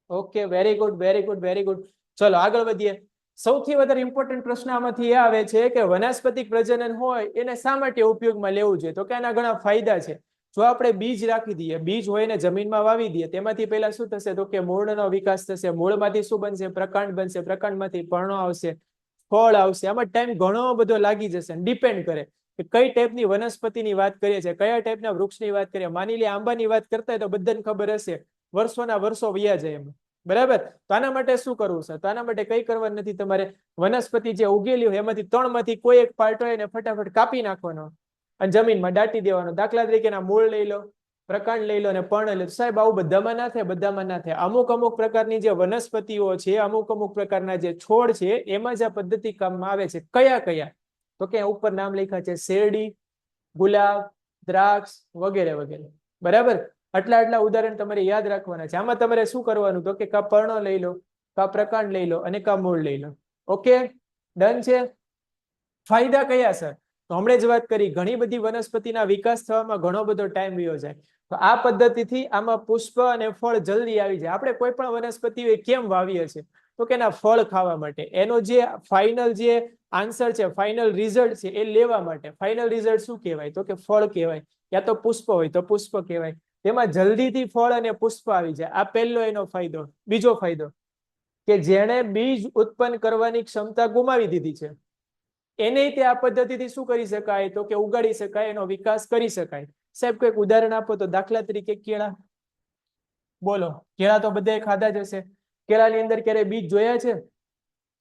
Okay, very good, very good, very good. ચલો આગળ વધીએ. સૌથી વધારે ઇમ્પોર્ટન્ટ પ્રશ્ન આમાંથી એ આવે છે કે વનસ્પતિક પ્રજનન હોય એને શા માટે ઉપયોગમાં લેવું જોઈએ? તો કે આના ઘણા ફાયદા છે. જો આપણે બીજ રાખી દઈએ, બીજ હોય ને જમીનમાં વાવી દઈએ, તેમાંથી પહેલા શું થશે? તો કે મૂળનો વિકાસ થશે. મૂળમાંથી શું બનશે? પ્રકાંડ બનશે. પ્રકાંડમાંથી પર્ણો આવશે, ફળ આવશે. આમાં ટાઈમ ઘણો બધો લાગી જશે. ડિપેન્ડ કરે કે કઈ ટાઈપની વનસ્પતિની વાત કરીએ છીએ, કયા ટાઈપના વૃક્ષની વાત કરીએ. માની લે આંબાની વાત કરતા હોય તો બધાને ખબર હશે વર્ષોના વર્ષો વયા જાય એમાં. બરાબર, તો આના માટે શું કરવું છે? તો આના માટે કઈ કરવાનું નથી. તમારે વનસ્પતિ જે ઉગેલી હોય એમાંથી ત્રણમાંથી કોઈ એક પાર્ટ હોય ને ફટાફટ કાપી નાખવાનો અને જમીનમાં દાટી દેવાનો. દાખલા તરીકે ના મૂળ લઈ લો, પ્રકાંડ લઈ લો અને પર્ણ લઈ લો. સાહેબ આવું બધામાં ના થાય, બધામાં ના થાય. અમુક અમુક પ્રકારની જે વનસ્પતિઓ છે, અમુક અમુક પ્રકારના જે છોડ છે એમાં જ આ પદ્ધતિ કામમાં આવે છે. કયા કયા? તો કે ઉપર નામ લખ્યા છે શેરડી, ગુલાબ, દ્રાક્ષ વગેરે વગેરે. બરાબર, આટલા ઉદાહરણ તમારે યાદ રાખવાના છે. આમાં તમારે શું કરવાનું? તો કે કા પર્ણો લઈ લો, કા પ્રકાંડ લઈ લો અને કા મૂળ લઈ લો. ઓકે, ડન છે. ફાયદા કયા સર? તો હમણાં જ વાત કરી, ઘણી બધી વનસ્પતિના વિકાસ થવામાં ઘણો બધો ટાઈમ વયો જાય. તો આ પદ્ધતિથી આમાં પુષ્પ અને ફળ જલ્દી આવી જાય. આપણે કોઈ પણ વનસ્પતિ કેમ વાવીએ છીએ? તો કે એના ફળ ખાવા માટે. એનો જે ફાઇનલ જે આન્સર છે, ફાઇનલ રિઝલ્ટ છે એ લેવા માટે. ફાઇનલ રિઝલ્ટ શું કહેવાય? તો કે ફળ કહેવાય. યા તો પુષ્પ હોય તો પુષ્પ કહેવાય. તેમાં જલ્દીથી ફળ અને પુષ્પ આવી જાય. આ પહેલો એનો ફાયદો. બીજો ફાયદો કે જેણે બીજ ઉત્પન્ન કરવાની ક્ષમતા ગુમાવી દીધી છે એને તે આ પદ્ધતિથી શું કરી શકાય? તો કે ઉગાડી શકાય, એનો વિકાસ કરી શકાય. સાહેબ કોઈક ઉદાહરણ આપો તો. દાખલા તરીકે કેળા. બોલો, કેળા તો બધાએ ખાધા જ હશે. કેળાની અંદર ક્યારે બીજ જોયા છે?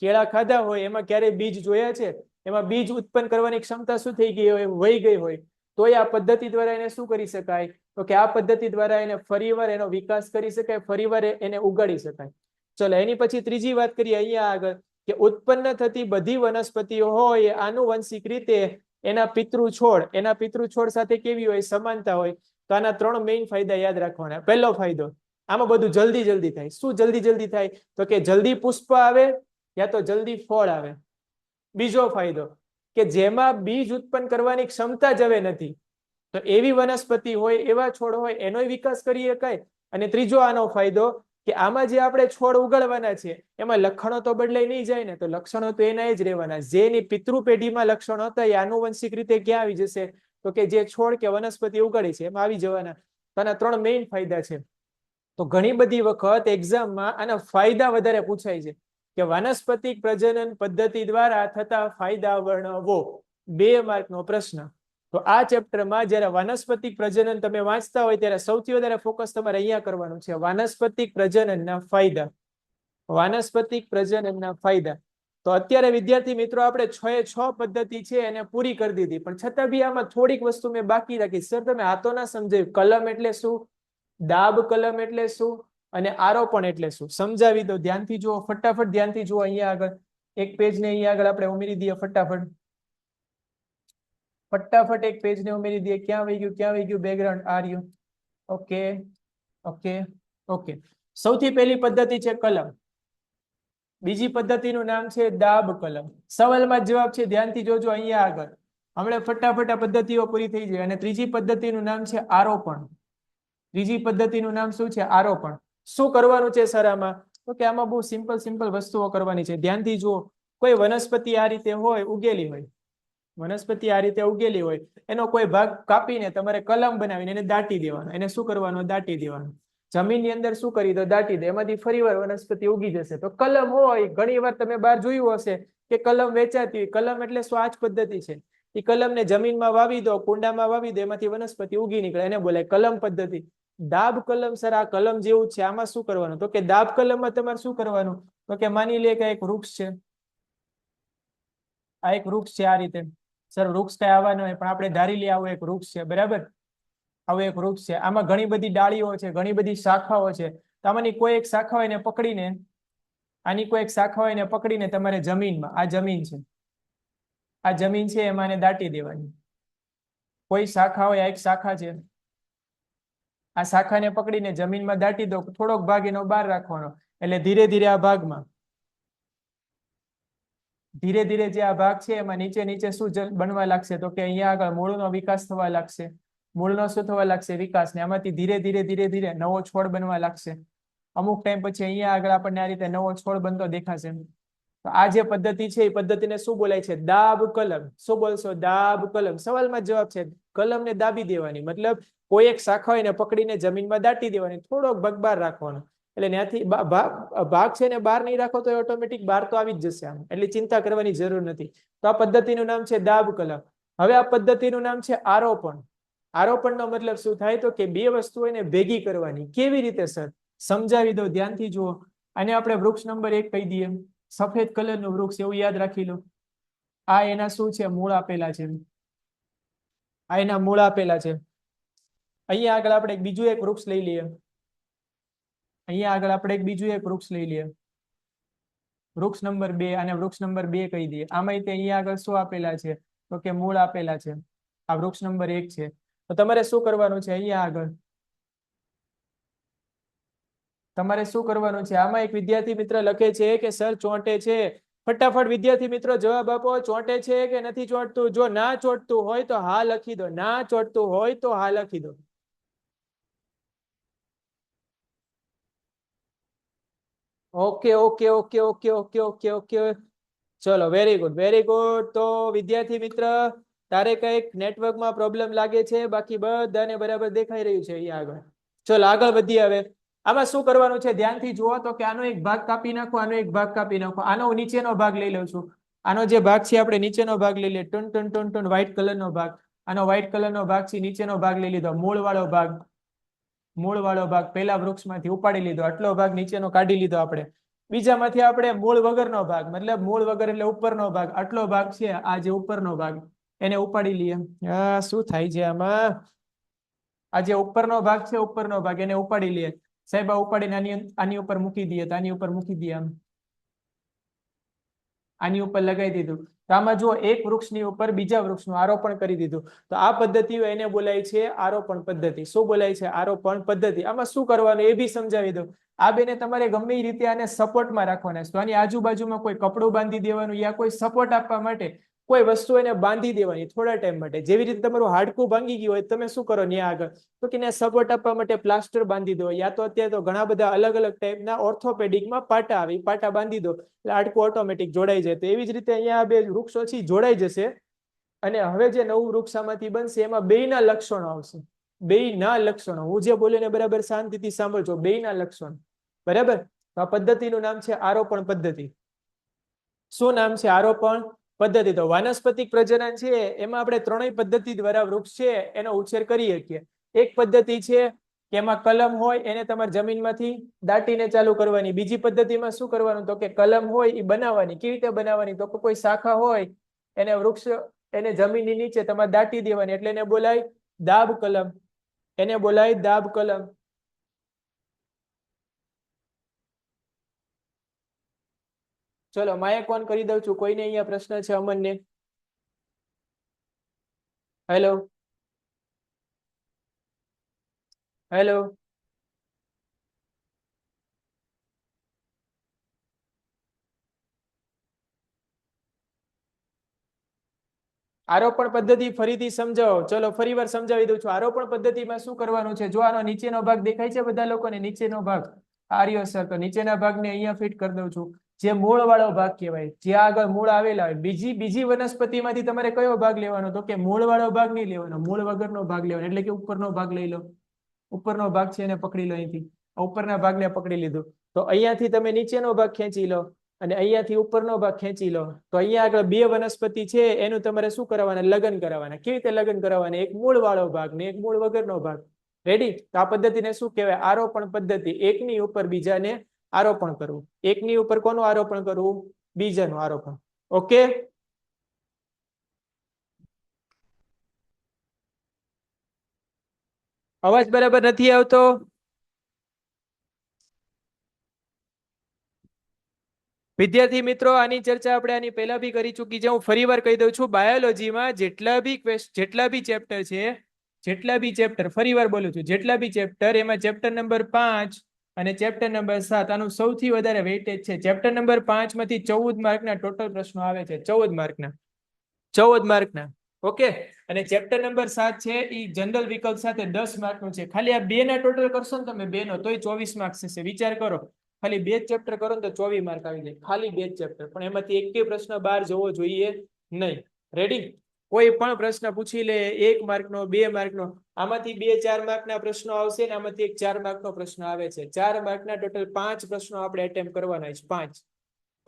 કેળા ખાધા હોય એમાં ક્યારે બીજ જોયા છે? એમાં બીજ ઉત્પન્ન કરવાની ક્ષમતા શું થઈ ગઈ હોય? વહી ગઈ હોય. તોય આ પદ્ધતિ દ્વારા એને શું કરી શકાય? તો કે આ પદ્ધતિ દ્વારા એને ફરીવાર એનો વિકાસ કરી શકાય, ફરીવાર એને ઉગાડી શકાય. ચલો એની પછી ત્રીજી વાત કરીએ અહીંયા આગળ કે ઉત્પન્ન થતી બધી વનસ્પતિઓ હોય આનુવંશિક રીતે એના પિતૃ છોડ સાથે કેવી હોય? સમાનતા હોય. તો આના 3 મેઇન ફાયદા યાદ રાખવાના. પહેલો ફાયદો, આમાં બધું જલ્દી જલ્દી થાય. શું જલ્દી જલ્દી થાય? તો કે જલ્દી પુષ્પ આવે યા તો જલ્દી ફળ આવે. બીજો ફાયદો કે જેમાં બીજ ઉત્પન્ન કરવાની ક્ષમતા જ હવે નથી, તો એવી વનસ્પતિ હોય, એવા છોડ હોય, એનો વિકાસ કરી શકાય. અને ત્રીજો આનો ફાયદો કે આમાં જે આપણે છોડ ઉગાડવાના છે એમાં લક્ષણો તો બદલાઈ નહીં જાય ને, તો લક્ષણો તો એના જ રહેવાના. જેની પિતૃ પેઢીમાં લક્ષણો હતા એ આનુવંશિક રીતે ક્યાં આવી જશે? તો કે જે છોડ કે વનસ્પતિ ઉગાડી છે એમાં આવી જવાના. તો આના 3 મેઇન ફાયદા છે. તો ઘણી બધી વખત એક્ઝામમાં આના ફાયદા વધારે પૂછાય છે કે વાનસ્પતિક પ્રજનન પદ્ધતિ દ્વારા થતા ફાયદા વર્ણવો. 2 માર્કનો પ્રશ્ન. તો આ ચેપ્ટરમાં જ્યારે વાનસ્પતિક પ્રજનન તમે વાંચતા હોય ત્યારે સૌથી વધારે ફોકસ તમારે અહીંયા કરવાનું છે, વાનસ્પતિક પ્રજનનના ફાયદા. વાનસ્પતિક પ્રજનનના ફાયદા. તો અત્યારે વિદ્યાર્થી મિત્રો આપણે 6 પદ્ધતિ છે એને પૂરી કરી દીધી, પણ છતાં બી આમાં થોડીક વસ્તુ મેં બાકી રાખી. સર તમે આ તો ના સમજાવ્યું, કલમ એટલે શું, દાબ કલમ એટલે શું, અને આરોપણ એટલે શું? સમજાવી દો. ધ્યાનથી જુઓ, ફટાફટ ધ્યાનથી જુઓ. અહીંયા આગળ એક પેજ ને અહીંયા આગળ આપણે ઉમેરી દઈએ. ફટાફટ એક પેજ ને ઉમેરી દઈએ. ક્યાં વહી ગયું બેકગ્રાઉન્ડ? આર્યું. ઓકે. સૌથી પહેલી પદ્ધતિ છે કલમ. બીજી પદ્ધતિનું નામ છે દાબ કલમ. સવાલમાં જવાબ છે, ધ્યાનથી જોજો અહીંયા આગળ. હમણાં ફટાફટ આ પદ્ધતિઓ પૂરી થઈ જાય. અને ત્રીજી પદ્ધતિનું નામ છે આરોપણ. ત્રીજી પદ્ધતિનું નામ શું છે? આરોપણ. શું કરવાનું છે સર આમાં? તો કે આમાં બહુ સિમ્પલ વસ્તુઓ કરવાની છે. ધ્યાનથી જુઓ. કોઈ વનસ્પતિ આ રીતે હોય, ઉગેલી હોય, વનસ્પતિ આ રીતે ઉગેલી હોય, એનો કોઈ ભાગ કાપીને તમારે કલમ બનાવીને એને દાટી દેવાનો. એને શું કરવાનું? દાટી દેવાનું. જમીનની અંદર શું કરી દો? દાટી દે. એમાંથી ફરીવાર વનસ્પતિ ઉગી જશે. તો કલમ હોય, ઘણી વાર તમે બહાર જોયું હશે કે કલમ વેચાતી હોય. કલમ એટલે શું? આ જ પદ્ધતિ છે. એ કલમને જમીનમાં વાવી દો, કુંડામાં વાવી દો, એમાંથી વનસ્પતિ ઉગી નીકળે, એને બોલાય કલમ પદ્ધતિ. દાબ કલમ. સર આ કલમ જેવું છે, આમાં શું કરવાનું? તો કે દાબ કલમમાં તમારે શું કરવાનું? તો કે માની લે કે એક વૃક્ષ છે, આ એક વૃક્ષ છે આ રીતે. સર વૃક્ષ કઈ આવા ન હોય, પણ આપણે ધારી લઈએ આવું એક વૃક્ષ છે, બરાબર? આવું એક વૃક્ષ છે, આમાં ઘણી બધી ડાળીઓ છે, ઘણી બધી શાખાઓ છે. તો આમાંની કોઈ એક શાખા હોય ને પકડીને, આની કોઈ એક શાખા હોય ને પકડીને તમારે જમીનમાં, આ જમીન છે, આ જમીન છે, એમાં એને દાટી દેવાની. કોઈ શાખા હોય, આ એક શાખા છે, આ શાખાને પકડીને જમીનમાં દાટી દો. થોડોક ભાગ એનો બહાર રાખવાનો. એટલે ધીરે ધીરે આ ભાગમાં, ધીરે ધીરે જે આ ભાગ છે એમાં નીચે શું બનવા લાગશે? તો કે અહીંયા આગળ મૂળનો વિકાસ થવા લાગશે. મૂળનો શું થવા લાગશે? વિકાસ. ને આમાંથી ધીરે ધીરે નવો છોડ બનવા લાગશે. અમુક ટાઈમ પછી અહીંયા આગળ આપણને આ રીતે નવો છોડ બનતો દેખાશે. તો આ જે પદ્ધતિ છે એ પદ્ધતિને શું બોલાય છે? દાબ કલમ. શું બોલશો? દાબ કલમ. સવાલમાં જવાબ છે કલમને દાબી દેવાની. મતલબ કોઈ એક શાખા હોય ને પકડીને જમીનમાં દાટી દેવાની, થોડોક ભાગ બહાર રાખવાનો. એટલે ત્યાંથી ભાગ છે ને બહાર નહીં રાખો તો ઓટોમેટિક બહાર તો આવી જ જશે. આમ એટલે ચિંતા કરવાની જરૂર નથી. તો આ પદ્ધતિનું નામ છે દાબ કલમ. હવે આ પદ્ધતિનું નામ છે આરોપણ. આરોપણનો મતલબ શું થાય? તો કે 2 વસ્તુઓ એને ભેગી કરવાની. કેવી રીતે સર? સમજાવી દો. ધ્યાનથી જુઓ. આને આપણે વૃક્ષ નંબર 1 કહી દઈએ. સફેદ કલરનું વૃક્ષ, એવું યાદ રાખી લો. આ એના શું છે? મૂળ આપેલા છે. આ એના મૂળ આપેલા છે. અહીંયા આગળ આપણે બીજું એક વૃક્ષ લઈ લઈએ. અહીંયા આગળ આપણે બીજું એક વૃક્ષ લઈ લઈએ. વૃક્ષ નંબર 2. અને વૃક્ષ નંબર 2 કહી દઈએ. આમાં અહીંયા આગળ શું આપેલા છે? તો કે મૂળ આપેલા છે. આ વૃક્ષ નંબર 1 છે. તો તમારે શું કરવાનું છે? અહીંયા આગળ તમારે શું કરવાનું છે? આમાં એક વિદ્યાર્થી મિત્ર લખે છે કે સર ચોંટે છે. ફટાફટ વિદ્યાર્થી મિત્રો જવાબ આપો. ચોંટે છે કે નથી ચોંટતું? જો ના ચોંટતું હોય તો હા લખી દો. ના ચોંટતું હોય તો હા લખી દો. ઓકે. ચલો, વેરી ગુડ. તો વિદ્યાર્થી મિત્ર તારે કઈક નેટવર્કમાં પ્રોબ્લેમ લાગે છે, બાકી બધાને બરાબર દેખાઈ રહ્યું છે અહીંયા આગળ. ચલો આગળ વધીએ. હવે આમાં શું કરવાનું છે? ધ્યાનથી જુઓ. તો કે આનો એક ભાગ કાપી નાખો, આનો એક ભાગ કાપી નાખો. આનો નીચેનો ભાગ લઈ લઉં છું. આનો જે ભાગ છે આપણે નીચેનો ભાગ લઈ લઈએ. ટન વ્હાઈટ કલરનો ભાગ. આનો વ્હાઈટ કલરનો ભાગ છે, નીચેનો ભાગ લઈ લીધો. મૂળ વાળો ભાગ પહેલા વૃક્ષમાંથી ઉપાડી લીધો. આટલો ભાગ નીચેનો કાઢી લીધો આપણે. બીજામાંથી આપણે મૂળ વગરનો ભાગ, મતલબ મૂળ વગર એટલે ઉપરનો ભાગ, આટલો ભાગ છે, આ જે ઉપરનો ભાગ, એને ઉપાડી લઈએ. શું થાય છે આમાં? આ જે ઉપરનો ભાગ છે, ઉપરનો ભાગ એને ઉપાડી લઈએ. સાહેબ આ ઉપાડીને આની ઉપર મૂકી દઈએ, તો આની ઉપર મૂકી દઈએ, આની ઉપર લગાવી દીધું. તો આમાં જો એક વૃક્ષની ઉપર બીજા વૃક્ષનું આરોપણ કરી દીધું. તો આ પદ્ધતિઓ એને બોલાય છે આરોપણ પદ્ધતિ. શું બોલાય છે? આરોપણ પદ્ધતિ. આમાં શું કરવાનું એ બી સમજાવી દઉં. આ બેને તમારે ગમે એ રીતે આને સપોર્ટમાં રાખવાના છે. તો આની આજુબાજુમાં કોઈ કપડું બાંધી દેવાનું યા કોઈ સપોર્ટ આપવા માટે કોઈ વસ્તુ એને બાંધી દેવાની થોડા ટાઈમ માટે. જેવી રીતે તમારું હાડકું ભાંગી ગયું હોય, તમે શું કરો ત્યાં આગળ? તો કે સપોર્ટ આપવા માટે પ્લાસ્ટર બાંધી દો, યા તો અત્યારે તો ઘણા બધા અલગ અલગ ટાઈપના ઓર્થોપેડિકમાં પાટા આવે, પાટા બાંધી દો એટલે હાડકું ઓટોમેટિક જોડાઈ જાય. તો એવી જ રીતે અહીંયા બે વૃક્ષો છે જોડાઈ જશે. અને હવે જે નવું વૃક્ષ આમાંથી બનશે એમાં બેયના લક્ષણો આવશે. બેયના લક્ષણો હું જે બોલીને બરાબર શાંતિથી સાંભળજો. બેયના લક્ષણ બરાબર. તો આ પદ્ધતિનું નામ છે આરોપણ પદ્ધતિ. શું નામ છે? આરોપણ પદ્ધતિ. તો વાનસ્પતિક પ્રજનન છે એમાં આપણે ત્રણેય પદ્ધતિ દ્વારા વૃક્ષ છે એનો ઉછેર કરી શકીએ. એક પદ્ધતિ છે કે એમાં કલમ હોય એને તમારે જમીનમાંથી દાટીને ચાલુ કરવાની. બીજી પદ્ધતિમાં શું કરવાનું? તો કે કલમ હોય એ બનાવવાની. કેવી રીતે બનાવવાની? તો કોઈ શાખા હોય એને વૃક્ષ એને જમીનની નીચે તમારે દાટી દેવાની એટલે એને બોલાય દાબ કલમ. એને બોલાય દાબ કલમ. ચલો માયક ઓન કરી દઉં છું. કોઈને અહીંયા પ્રશ્ન છે? અમનને? Hello hello. આરોપણ પદ્ધતિ ફરીથી સમજાવો. ચલો ફરી વાર સમજાવી દઉં છું. આરોપણ પદ્ધતિમાં શું કરવાનું છે? જો આનો નીચેનો ભાગ દેખાય છે બધા લોકોને, નીચેનો ભાગ આર્યો સર, તો નીચેના ભાગને અહીંયા ફિટ કરી દઉં છું. જે મૂળ વાળો ભાગ કહેવાય, જ્યાં આગળ મૂળ આવેલા હોય. બીજી વનસ્પતિમાંથી તમારે કયો ભાગ લેવાનો? તો કે મૂળ વાળો ભાગ નહીં લેવાનો, મૂળ વગરનો ભાગ લેવાનો. એટલે કે ઉપરનો ભાગ લઈ લો. ઉપરનો ભાગ છે એને પકડી લો. અહીંથી ઉપરના ભાગને પકડી લીધું. તો અહીંયાથી તમે નીચેનો ભાગ ખેંચી લો અને અહીંયાથી ઉપરનો ભાગ ખેંચી લો. તો અહીંયા આગળ બે વનસ્પતિ છે એનું તમારે શું કરવાના? લગ્ન કરાવવાના. કેવી રીતે લગ્ન કરાવવાના? એક મૂળ વાળો ભાગ ને એક મૂળ વગરનો ભાગ. રેડી? તો આ પદ્ધતિને શું કહેવાય? આરોપણ પદ્ધતિ. એકની ઉપર બીજાને આરોપણ કરવું. એકની ઉપર કોનું આરોપણ કરવું? બીજાનું આરોપણ. ઓકે. અવાજ બરાબર નથી આવતો? વિદ્યાર્થી મિત્રો, આની ચર્ચા આપણે આની પહેલા બી કરી ચૂકી છે. હું ફરી વાર કહી દઉં છું. બાયોલોજીમાં જેટલા બી ચેપ્ટર છે, જેટલા બી ચેપ્ટર, ફરી વાર બોલું છું, જેટલા બી ચેપ્ટર, એમાં ચેપ્ટર નંબર 5 અને ચેપ્ટર નંબર 7 આનું સૌથી વધારે વેઇટેજ છે. ચેપ્ટર નંબર 5 માંથી 14 માર્કના ટોટલ પ્રશ્નો આવે છે. 14 માર્કના. 14 માર્કના. ઓકે. અને ચેપ્ટર નંબર 7 છે એ જનરલ વિકલ્પ સાથે 10 માર્કનું છે. ખાલી આ બે ના ટોટલ કરશો ને તમે, બે નો, તોય 24 માર્ક થશે. વિચાર કરો, ખાલી બે ચેપ્ટર કરો ને તો 24 માર્ક આવી જાય. ખાલી બે ચેપ્ટર. પણ એમાંથી એક પ્રશ્ન બહાર જવો જોઈએ નહીં. રેડી? કોઈ પણ પ્રશ્ન પૂછી લે, 1 માર્કનો, 2 માર્કનો, આમાંથી 2-4 માર્કના પ્રશ્નો આવશે ને આમાંથી એક 4 માર્કનો પ્રશ્ન આવે છે. 4 માર્કના ટોટલ 5 પ્રશ્નો આપણે અટેમ્પ્ટ કરવાના છે.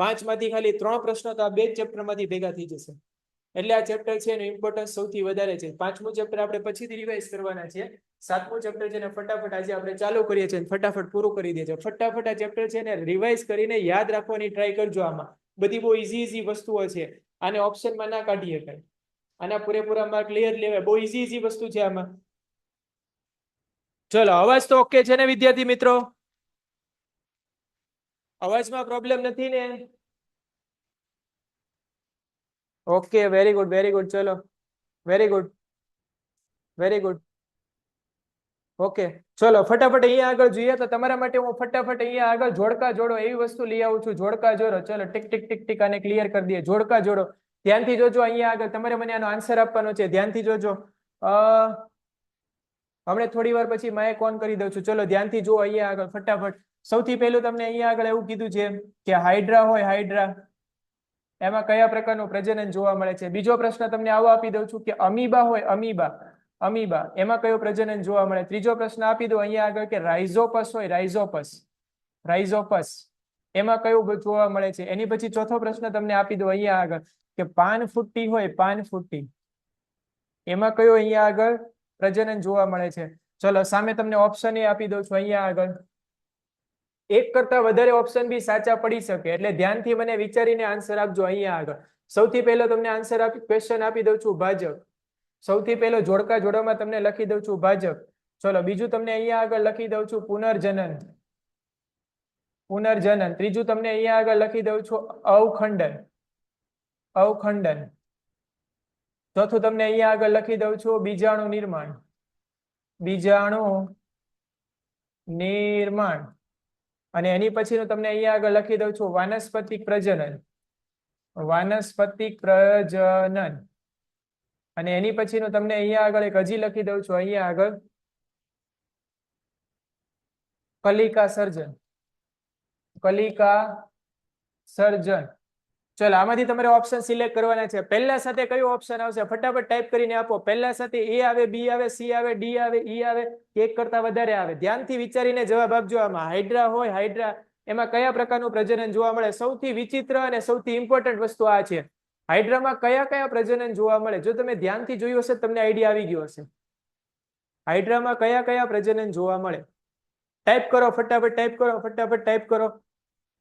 5 માંથી ખાલી 3 પ્રશ્નો તો આ બે ચેપ્ટરમાંથી ભેગા થઈ જશે. એટલે આ ચેપ્ટર છે એનું ઇમ્પોર્ટન્સ સૌથી વધારે છે. 5મું ચેપ્ટર આપણે પછીથી રિવાઇઝ કરવાના છે. 7મું ચેપ્ટર છે ને ફટાફટ આજે આપણે ચાલુ કરીએ છીએ, ફટાફટ પૂરું કરી દે છે. ફટાફટ આ ચેપ્ટર છે ને રિવાઇઝ કરીને યાદ રાખવાની ટ્રાય કરજો. આમાં બધી બહુ ઈઝી વસ્તુઓ છે. આને ઓપ્શનમાં ના કાઢી શકાય. આના પૂરેપૂરા માર્ક ક્લિયર લેવાય. બહુ ઈઝી વસ્તુ છે આમાં. ચલો, અવાજ તો ઓકે છે ને વિદ્યાર્થી મિત્રો? અવાજમાં પ્રોબ્લેમ નથી ને? Okay, very good, very good. ચલો, very good, very good. Okay, ચલો ફટાફટ અહીંયા આગળ જોઈએ. તો તમારા માટે હું ફટાફટ અહીંયા આગળ જોડકા જોડો એવી વસ્તુ લઈ આવું છું. જોડકા જોડો. ચલો ટીક ટીક ટીક ટીક આને ક્લિયર કરી દઈએ. જોડકા જોડો. ધ્યાનથી જોજો. અહીંયા આગળ તમારે મને આનો આન્સર આપવાનો છે. ધ્યાનથી જોજો. હમણાં થોડી વાર પછી માઇક ઓન કરી દઉં છું. ચલો ધ્યાનથી જુઓ અહીંયા આગળ ફટાફટ. સૌથી પહેલું તમને અહીંયા આગળ એવું કીધું છે કે હાઇડ્રા હોય, હાઇડ્રા, એમાં કયા પ્રકારનું પ્રજનન જોવા મળે છે. બીજો પ્રશ્ન તમને આવો આપી દઉં છું કે અમીબા હોય, અમીબા, એમાં કયું પ્રજનન જોવા મળે. ત્રીજો પ્રશ્ન આપી દો અહીંયા આગળ કે રાઇઝોપસ હોય, રાઇઝોપસ, એમાં કયું જોવા મળે છે. એની પછી ચોથો પ્રશ્ન તમને આપી દો અહીંયા આગળ કે પાનફુટ્ટી હોય, પાનફુટ્ટી, એમાં કયો અહીંયા આગળ પ્રજનન જોવા મળે છે. ચલો સામે તમને ઓપ્શન એ આપી દઉં છું અહીંયા આગળ. એક કરતા વધારે ઓપ્શન બી સાચા પડી શકે એટલે ધ્યાનથી મને વિચારીને આન્સર આપજો અહીંયા આગળ. સૌથી પહેલો તમને આન્સર આપી ક્વેશ્ચન આપી દઉં છું ભાજક. સૌથી પહેલો જોડકા જોડામાં તમને લખી દઉં છું ભાજક. ચલો બીજું તમને અહીંયા આગળ લખી દઉં છું પુનર્જનન. પુનર્જનન. ત્રીજું તમને અહીંયા આગળ લખી દઉં છું અવખંડન. અવખંડન. ચોથું તમને અહીંયા આગળ લખી દઉં છું બીજાણુ નિર્માણ. બીજાણુ નિર્માણ. અને એની પછીનું તમને અહીંયા આગળ લખી દઉં છું વાનસ્પતિક પ્રજનન. વાનસ્પતિક પ્રજનન. અને એની પછીનું તમને અહીંયા આગળ એક હજી લખી દઉં છું અહીંયા આગળ કલિકા સર્જન. કલિકા સર્જન. ચલો આમાંથી તમારે ઓપ્શન સિલેક્ટ કરવાના છે. પહેલા સાથે કયો ઓપ્શન આવશે ફટાફટ ટાઈપ કરીને આપો. પહેલા સાથે એ આવે, બી આવે, સી આવે, ડી આવે, ઈ આવે કે એક કરતા વધારે આવે? ધ્યાનથી વિચારીને જવાબ આપજો. આમાં હાઇડ્રા હોય, હાઇડ્રા એમાં કયા પ્રકારનું પ્રજનન જોવા મળે? સૌથી વિચિત્ર અને સૌથી ઇમ્પોર્ટન્ટ વસ્તુ આ છે. હાઇડ્રામાં કયા કયા પ્રજનન જોવા મળે? જો તમે ધ્યાનથી જોયું હશે તમને આઈડિયા આવી ગયો હશે. હાઇડ્રામાં કયા કયા પ્રજનન જોવા મળે? ટાઈપ કરો ફટાફટ, ટાઈપ કરો ફટાફટ, ટાઈપ કરો.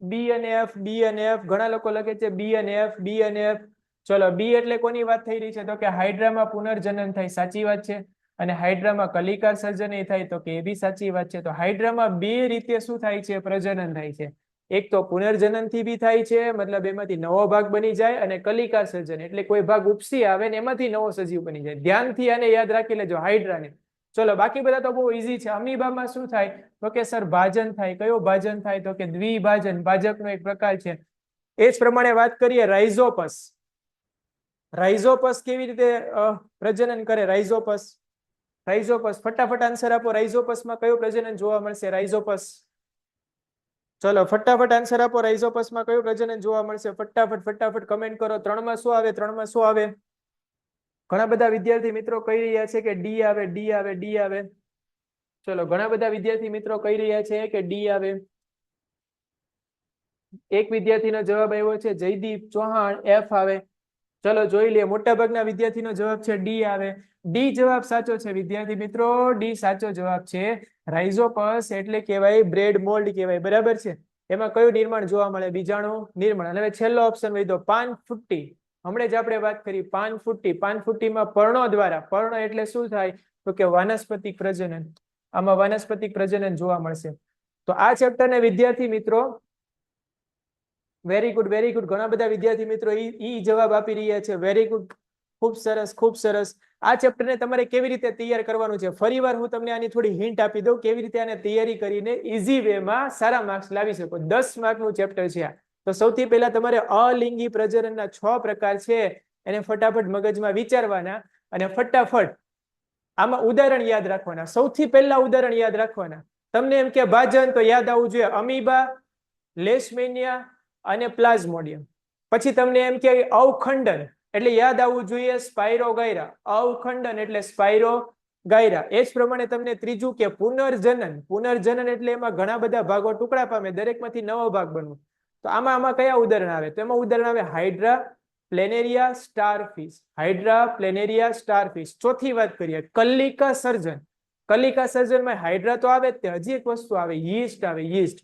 બી અને એફ, બી અને એફ. ઘણા લોકો લખે છે બી અને એફ, બી અને એફ. ચલો બી એટલે કોની વાત થઈ રહી છે? તો કે હાઇડ્રામાં પુનર્જનન થાય, સાચી વાત છે. અને હાઇડ્રામાં કલિકા સર્જન થાય, તો કે એ બી સાચી વાત છે. તો હાઇડ્રામાં બે રીતે શું થાય છે? પ્રજનન થાય છે. એક તો પુનર્જનન થી બી થાય છે, મતલબ એમાંથી નવો ભાગ બની જાય, અને કલિકા સર્જન એટલે કોઈ ભાગ ઉપસી આવે ને એમાંથી નવો સજીવ બની જાય. ધ્યાનથી આને યાદ રાખી લેજો હાઇડ્રાને. ચલો બાકી બધા તો બહુ ઈઝી છે. અમીબામાં શું થાય? તો કે સર ભાજન થાય. કયો ભાજન થાય? તો કે દ્વિભાજન. ભાજકનો એક પ્રકાર છે. એ જ પ્રમાણે વાત કરીએ રાઇઝોપસ. રાઇઝોપસ કેવી રીતે પ્રજનન કરે? રાઇઝોપસ. રાઇઝોપસ ફટાફટ આન્સર આપો. રાઇઝોપસમાં કયું પ્રજનન જોવા મળશે? રાઇઝોપસ. ચલો ફટાફટ આન્સર આપો. રાઇઝોપસમાં કયું પ્રજનન જોવા મળશે? ફટાફટ ફટાફટ કમેન્ટ કરો. 3 માં શું આવે? 3 માં શું આવે? ઘણા બધા વિદ્યાર્થી મિત્રો કહી રહ્યા છે કે ડી આવે, ડી આવે, ડી આવે. ચલો ઘણા બધા વિદ્યાર્થી મિત્રો કહી રહ્યા છે કે ડી આવે. એક વિદ્યાર્થીનો જવાબ આવ્યો છે જયદીપ ચૌહાણ, એફ આવે. ચલો જોઈ લઈએ. મોટા ભાગના વિદ્યાર્થીનો જવાબ છે ડી આવે. ડી જવાબ સાચો છે વિદ્યાર્થી મિત્રો. ડી સાચો જવાબ છે. રાઇઝોપસ એટલે કહેવાય બ્રેડ મોલ્ડ કહેવાય. બરાબર છે. એમાં કયું નિર્માણ જોવા મળે? બીજાણુ નિર્માણ. અને હવે છેલ્લો ઓપ્શન વધ્યો પાનફુટ્ટી. હમણાં જ આપણે વાત કરી પાનફુટ્ટી. પાનફુટ્ટીમાં પર્ણો દ્વારા. પર્ણ એટલે શું થાય? તો કે વાનસ્પતિક પ્રજનન. આમાં વાનસ્પતિક પ્રજનન જોવા મળશે. તો આ ચેપ્ટરને વિદ્યાર્થી મિત્રો વેરી ગુડ, વેરી ગુડ. ઘણા બધા વિદ્યાર્થી મિત્રો ઈ જવાબ આપી રહ્યા છે. વેરી ગુડ, ખૂબ સરસ, ખૂબ સરસ. આ ચેપ્ટરને તમારે કેવી રીતે તૈયાર કરવાનું છે? ફરીવાર હું તમને આની થોડી હિન્ટ આપી દઉં કેવી રીતે આને તૈયારી કરીને ઈઝી વેમાં સારા માર્ક્સ લાવી શકો. 10 માર્કનું ચેપ્ટર છે આ. તો સૌથી પહેલા તમારે અલિંગી પ્રજનનના 6 પ્રકાર છે એને ફટાફટ મગજમાં વિચારવાના અને ફટાફટ આમાં ઉદાહરણ યાદ રાખવાના. સૌથી પહેલા ઉદાહરણ યાદ રાખવાના. તમને એમ કે ભાજન તો યાદ આવવું જોઈએ અમીબા, લેશમેનિયા અને પ્લાઝ્મોડિયમ. પછી તમને એમ કે અવખંડન એટલે યાદ આવવું જોઈએ સ્પાઇરોગાયરા. અવખંડન એટલે સ્પાઇરોગાયરા. એ જ પ્રમાણે તમને ત્રીજું કે પુનર્જનન. પુનર્જનન એટલે એમાં ઘણા બધા ભાગો ટુકડા પામે, દરેકમાંથી નવો ભાગ બનવો. તો આમાં કયા ઉદાહરણ આવે? તો એમાં ઉદાહરણ આવે Hydra planaria starfish. Hydra planaria starfish. ચોથી વાત કરીએ કલિકા સર્જન. કલિકા સર્જનમાં હાઇડ્રા તો આવે જ તે, હજી એક વસ્તુ આવે યીસ્ટ આવે, યીસ્ટ.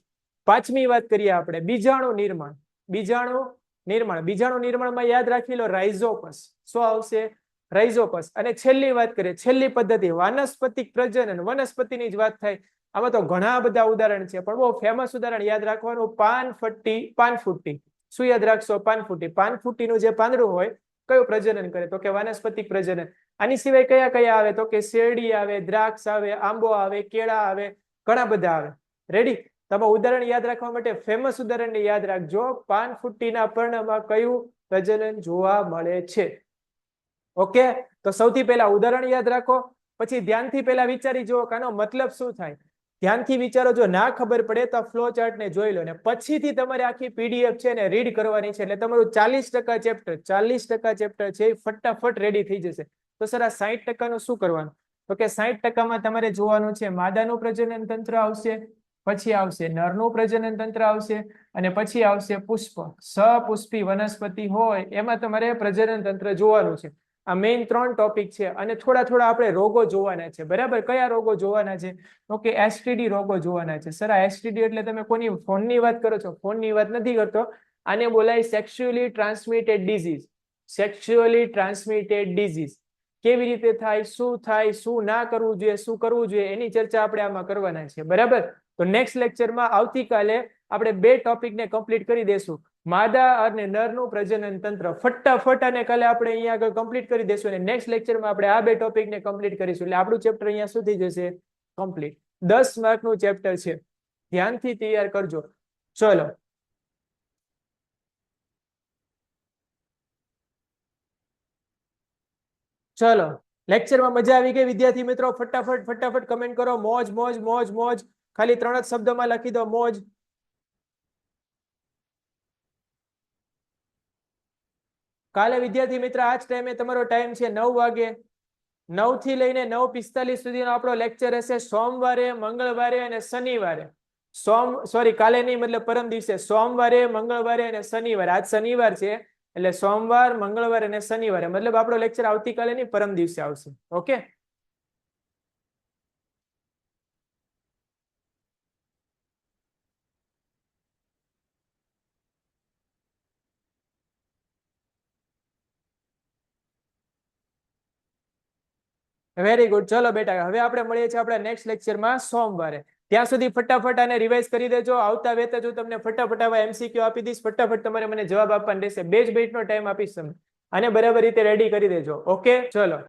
પાંચમી વાત કરીએ આપણે બીજાણુ નિર્માણ. બીજાણુ નિર્માણ. બીજાણુ નિર્માણમાં યાદ રાખી લો રાઇઝોપસ. શું આવશે? રાઇઝોપસ. અને છેલ્લી વાત કરીએ, છેલ્લી પદ્ધતિ વાનસ્પતિક પ્રજનન. વનસ્પતિની જ વાત થાય. આમાં તો ઘણા બધા ઉદાહરણ છે પણ બહુ ફેમસ ઉદાહરણ યાદ રાખવાનું પાનફટ્ટી, પાનફુટ્ટી. શું યાદ રાખશો? પાનફુટ્ટી. પાનફુટ્ટીનું જે પાંદડું હોય કયું પ્રજનન કરે? તો કે વાનસ્પતિક પ્રજનન. આની સિવાય કયા કયા આવે? તો કે શેરડી આવે, દ્રાક્ષ આવે, આંબો આવે, કેળા આવે, ઘણા બધા આવે. રેડી? તમે ઉદાહરણ યાદ રાખવા માટે ફેમસ ઉદાહરણને યાદ રાખજો. પાનફુટ્ટીના પર્ણમાં કયું પ્રજનન જોવા મળે છે? ઓકે, તો સૌથી પહેલા ઉદાહરણ યાદ રાખો. પછી ધ્યાનથી પહેલા વિચારી જુઓ કે આનો મતલબ શું થાય. ધ્યાનથી વિચારો. જો ના ખબર પડે તો ફ્લો ચાર્ટ ને જોઈ લો ને પછીથી તમારે આખી પીડીએફ છે ને રીડ કરવાની છે. એટલે તમારું 40% ચેપ્ટર, 40% ચેપ્ટર છે ફટાફટ રેડી થઈ જશે. તો સર આ 60%નું શું કરવાનું? તો કે 60%માં તમારે જોવાનું છે માદાનું પ્રજનન તંત્ર આવશે, પછી આવશે નરનું પ્રજનન તંત્ર આવશે, અને પછી આવશે પુષ્પ. સપુષ્પી વનસ્પતિ હોય એમાં તમારે પ્રજનન તંત્ર જોવાનું છે. આ મેઇન 3 ટોપિક છે. અને થોડા થોડા આપણે રોગો જોવાના છે. બરાબર? કયા રોગો જોવાના છે? તો કે એસટીડી રોગો જોવાના છે. સર આ એસટીડી એટલે તમે કોની ફોનની વાત કરો છો? ફોનની વાત નથી કરતો. આને બોલાય sexually transmitted disease. Sexually transmitted disease કેવી રીતે થાય, શું ના કરવું જોઈએ, શું કરવું જોઈએ, એની ચર્ચા આપણે આમાં કરવાના છે. બરાબર, તો નેક્સ્ટ લેક્ચરમાં આવતીકાલે આપણે 2 ટોપિકને કમ્પ્લીટ કરી દેશું. માદા અને નરનું પ્રજનન તંત્ર ફટાફટ અને કાલે આપણે અહીંયા આગળ કમ્પ્લીટ કરી દેશું અને નેક્સ્ટ લેક્ચરમાં આપણે આ 2 ટોપિકને કમ્પ્લીટ કરીશું. એટલે આપણું ચેપ્ટર અહીંયા શું થઈ જશે? કમ્પ્લીટ. 10 માર્કનું ચેપ્ટર છે, ધ્યાનથી તૈયાર કરજો. ચલો, ચલો, લેક્ચરમાં મજા આવી ગઈ વિદ્યાર્થી મિત્રો? ફટાફટ કમેન્ટ કરો. મોજ મોજ મોજ મોજ. ખાલી 3 જ શબ્દોમાં લખી દો, મોજ. કાલે વિદ્યાર્થી મિત્ર આ જ ટાઈમે તમારો ટાઈમ છે 9 વાગે. 9 થી લઈને 9:45 સુધીનો આપણો લેક્ચર હશે. સોમવારે, મંગળવારે અને શનિવારે. કાલે નહીં, મતલબ પરમ દિવસે. સોમવારે, મંગળવારે અને શનિવારે. આજ શનિવાર છે એટલે સોમવાર, મંગળવાર અને શનિવારે. મતલબ આપણો લેક્ચર આવતીકાલે નહીં, પરમ દિવસે આવશે. Okay, very good. ચલો બેટા, હવે આપણે મળીએ છીએ આપણા નેક્સ્ટ લેક્ચરમાં સોમવારે. ત્યાં સુધી ફટાફટ આને રિવાઇઝ કરી દેજો. આવતા વેત જ હું તમને ફટાફટ આવા MCQ આપી દઈશ. ફટાફટ તમારે મને જવાબ આપવાનો રહેશે. 2 જ મિનિટનો ટાઈમ આપીશ તમને. આને બરાબર રીતે રેડી કરી દેજો. ઓકે, ચલો.